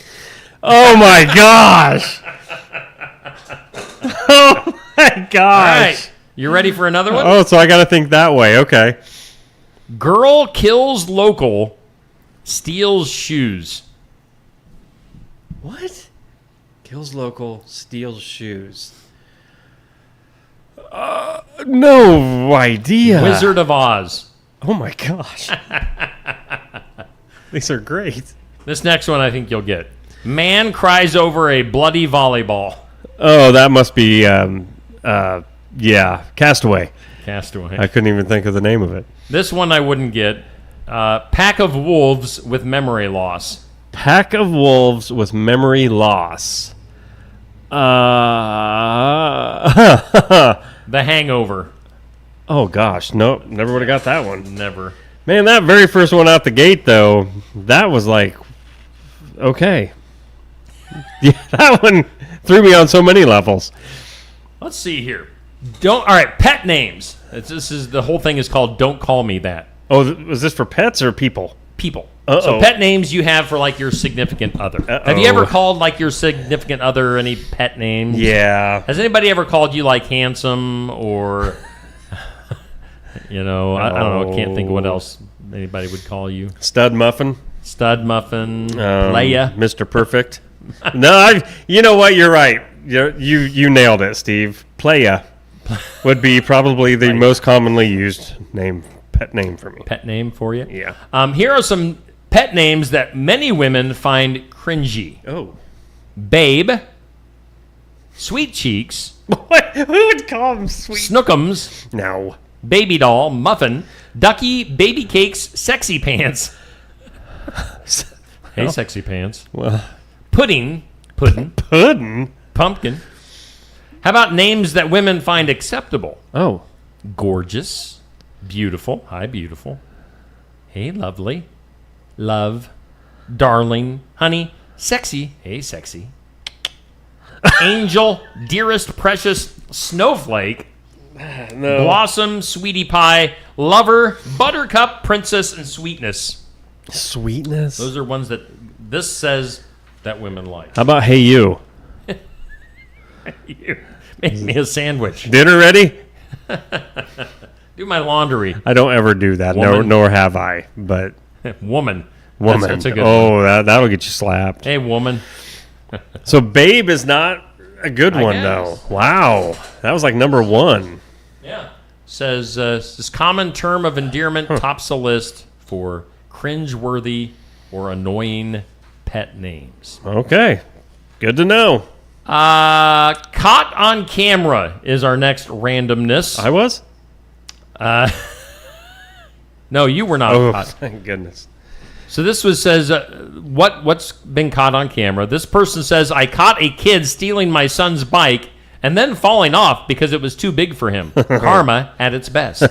Oh, my gosh. Oh, my gosh. All right. You ready for another one? Oh, so I got to think that way. Okay. Girl kills local, steals shoes. What? Kills local, steals shoes. No idea. Wizard of Oz. Oh my gosh. These are great. This next one I think you'll get. Man cries over a bloody volleyball. Oh, that must be, Castaway. Castaway. I couldn't even think of the name of it. This one I wouldn't get. Pack of wolves with memory loss. Pack of wolves with memory loss. The Hangover. Oh, gosh. Nope. Never would have got that one. Never. Man, that very first one out the gate, though, that was like, okay. Yeah, that one threw me on so many levels. Let's see here. All right, pet names. The whole thing is called Don't Call Me That. Oh, was this for pets or people? People. Uh-oh. So pet names you have for like your significant other. Uh-oh. Have you ever called like your significant other any pet names? Yeah. Has anybody ever called you like handsome or I don't know, can't think of what else anybody would call you. Stud Muffin. Playa. Mr. Perfect. No, you know what? You're right. You nailed it, Steve. Playa would be probably the most commonly used pet name for me. Pet name for you? Yeah. Here are some pet names that many women find cringy. Oh. Babe. Sweet Cheeks. What? Who would call them sweet? Snookums. No. Baby Doll. Muffin. Ducky. Baby Cakes. Sexy Pants. Hey, Sexy Pants. Well. Pudding. Puddin'? Pumpkin. How about names that women find acceptable? Oh. Gorgeous. Beautiful. Hi, beautiful. Hey, lovely. Love. Darling. Honey. Sexy. Hey, sexy. Angel. Dearest, precious. Snowflake. No. Blossom. Sweetie pie. Lover. Buttercup. Princess. And sweetness. Sweetness? Those are ones that this says that women like. How about Hey You? You make me a sandwich. Dinner ready? Do my laundry. I don't ever do that, nor have I. But woman. That's a good one. That'll get you slapped. Hey, woman. So babe is not a good one, guess. though. Wow. That was like number 1. Yeah. Says this common term of endearment tops the list for cringeworthy or annoying pet names. Okay. Good to know. Caught on camera is our next randomness. I was? No, you were not caught. Thank goodness. So this says, what's been caught on camera? This person says, I caught a kid stealing my son's bike and then falling off because it was too big for him. Karma at its best.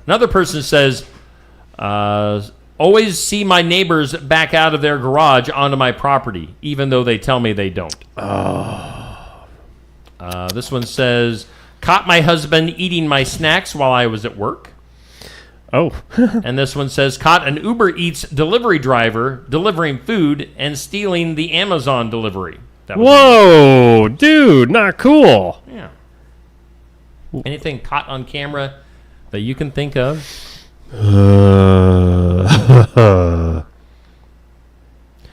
Another person says, always see my neighbors back out of their garage onto my property, even though they tell me they don't. This one says, caught my husband eating my snacks while I was at work. Oh. And this one says, caught an Uber Eats delivery driver delivering food and stealing the Amazon delivery. Whoa, dude, not cool. Yeah. Anything caught on camera that you can think of? I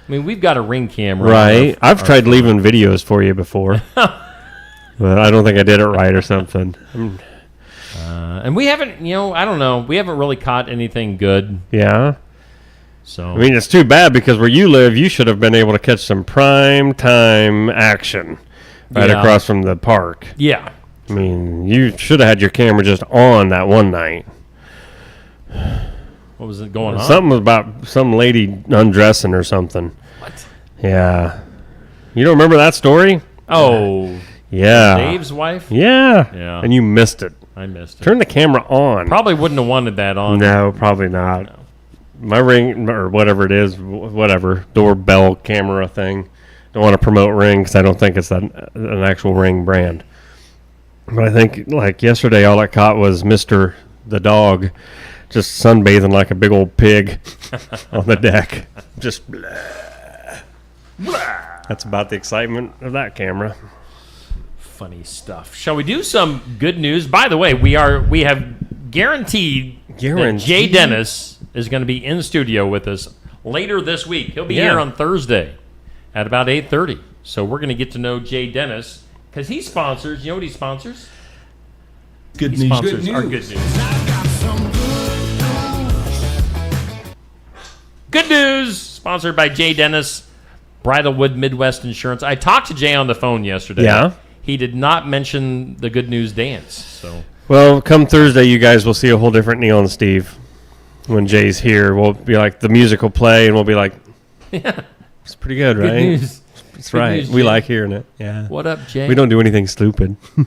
mean, we've got a Ring camera. Right. I've tried leaving videos for you before. But I don't think I did it right or something. And we haven't, I don't know. We haven't really caught anything good. Yeah. So I mean, it's too bad because where you live, you should have been able to catch some prime time action right across from the park. Yeah. I mean, you should have had your camera just on that one night. What was it going on? Something about some lady undressing or something. What? Yeah. You don't remember that story? Oh. Yeah. Dave's wife? Yeah. Yeah. And you missed it. I missed it. Turn the camera on. Probably wouldn't have wanted that on. No, probably not. No. My Ring, or whatever it is, doorbell camera thing. Don't want to promote Ring because I don't think it's an actual Ring brand. But I think, like yesterday, all I caught was Mr. the dog just sunbathing like a big old pig on the deck. Just blah. Blah. That's about the excitement of that camera. Funny stuff. Shall we do some good news? By the way, we have guaranteed that Jay Dennis is going to be in studio with us later this week. He'll be here on Thursday at about 8:30. So we're going to get to know Jay Dennis because he sponsors. You know what he sponsors? Good he news. Sponsors our good news. Good news, sponsored by Jay Dennis, Bridalwood Midwest Insurance. I talked to Jay on the phone yesterday. Yeah. He did not mention the good news dance. So, well, come Thursday, you guys will see a whole different Neil and Steve. When Jay's here, we'll be like, the music will play, and we'll be like, yeah, it's pretty good, right? Good news. That's good right. News, we like hearing it. Yeah. What up, Jay? We don't do anything stupid. In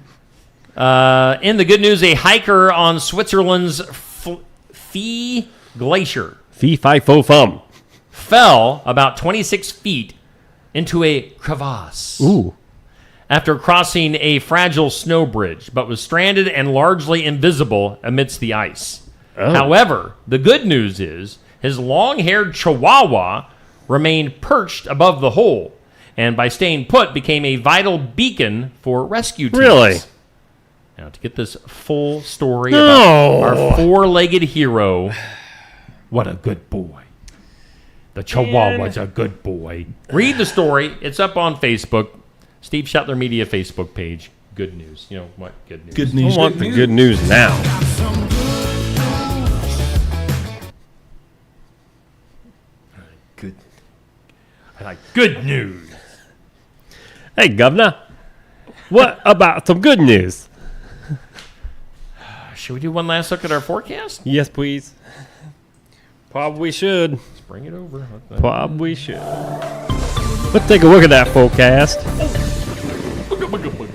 the good news, a hiker on Switzerland's Fee Glacier Fee-fi-fo-fum fell about 26 feet into a crevasse. Ooh. After crossing a fragile snow bridge, but was stranded and largely invisible amidst the ice. Oh. However, the good news is his long-haired chihuahua remained perched above the hole, and by staying put, became a vital beacon for rescue teams. Really? Now, to get this full story about our four-legged hero, what a good boy. The chihuahua's a good boy. Read the story. It's up on Facebook. Steve Shetler Media Facebook page. Good news. You know what? Good news. Good news. I want the good news now. Good. I like good news. Hey, Governor. What about some good news? Should we do one last look at our forecast? Yes, please. Probably should. Let's bring it over. Probably should. Let's take a look at that forecast.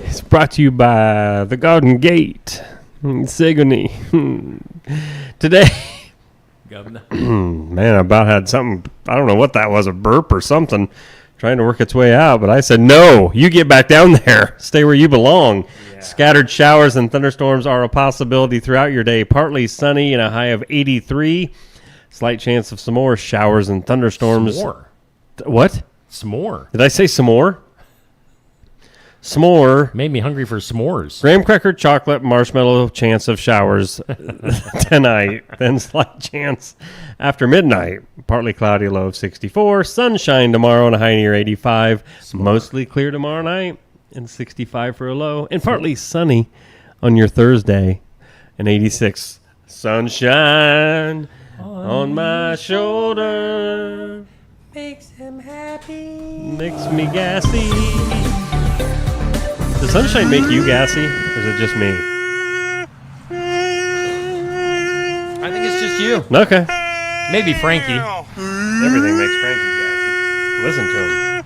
It's brought to you by the Garden Gate, Sigourney. Today, Governor. man, I about had something. I don't know what that was, a burp or something, trying to work its way out. But I said, no, you get back down there. Stay where you belong. Yeah. Scattered showers and thunderstorms are a possibility throughout your day. Partly sunny and a high of 83. Slight chance of some more showers and thunderstorms. S'more. What? S'more. Did I say s'more? S'more. Made me hungry for s'mores. Graham cracker, chocolate, marshmallow, chance of showers tonight. Then slight chance after midnight. Partly cloudy, low of 64. Sunshine tomorrow and a high near 85. Mostly clear tomorrow night and 65 for a low. And partly sunny on your Thursday and 86. Sunshine on my shoulder. Makes him happy. Makes me gassy. Does sunshine make you gassy, or is it just me? I think it's just you. Okay. Maybe Frankie. Everything makes Frankie gassy. Listen to him.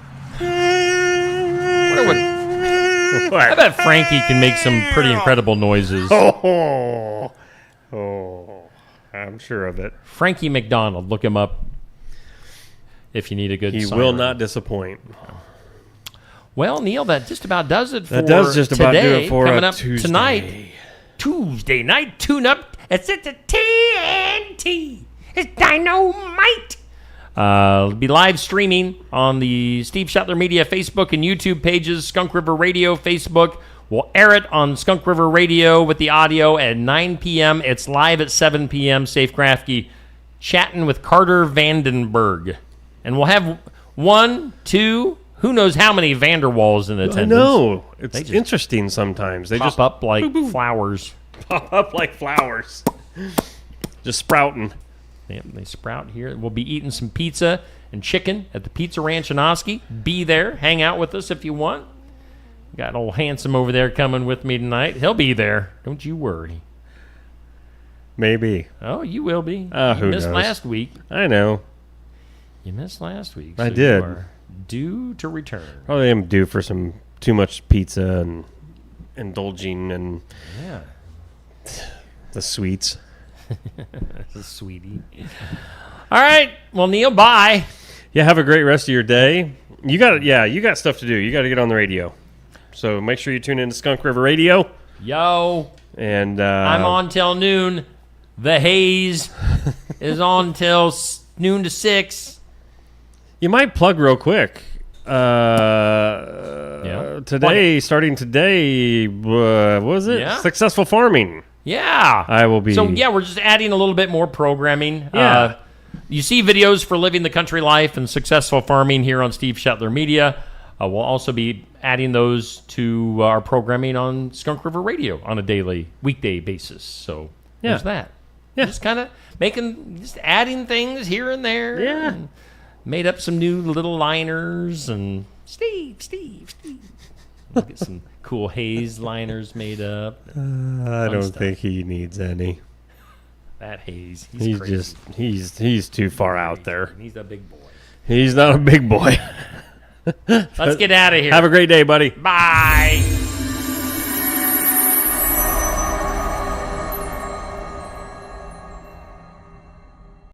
I bet Frankie can make some pretty incredible noises. Oh, I'm sure of it. Frankie McDonald. Look him up if you need a good He siren. will not disappoint. Well, Neil, that just about does it for That does just about do today. it for Coming a up Tuesday. tonight, Tuesday night tune-up. It's at the TNT. It's dynamite. It'll be live streaming on the Steve Shetler Media Facebook and YouTube pages, Skunk River Radio Facebook. We'll air it on Skunk River Radio with the audio at 9 p.m. It's live at 7 p.m. Safe Crafty chatting with Carter Vandenberg. And we'll have 1, 2... who knows how many Vanderwalls in attendance? I know. It's interesting sometimes. They pop just up like flowers. Pop up like flowers. Just sprouting. Yep, they sprout here. We'll be eating some pizza and chicken at the Pizza Ranch in Osky. Be there. Hang out with us if you want. Got old Handsome over there coming with me tonight. He'll be there. Don't you worry. Maybe. Oh, you will be. You You missed last week. I know. You missed last week. I so did. You are due to return. Probably am due for some too much pizza and indulging and the sweets. The sweetie. All right. Well, Neil, bye. Yeah, have a great rest of your day. You got stuff to do. You got to get on the radio. So make sure you tune in to Skunk River Radio. Yo. And I'm on till noon. The Haze is on till noon to 6. You might plug real quick. Today, starting today, what was it? Yeah. Successful Farming. Yeah. I will be. So, we're just adding a little bit more programming. Yeah. You see videos for living the country life and successful farming here on Steve Shetler Media. We'll also be adding those to our programming on Skunk River Radio on a daily, weekday basis. So, there's that. Yeah. Just kind of adding things here and there. Yeah. And made up some new little liners and Steve. We'll get some cool Haze liners made up. I don't think he needs any. That Haze, he's crazy. He's too far out there. He's a big boy. He's not a big boy. Let's get out of here. Have a great day, buddy. Bye.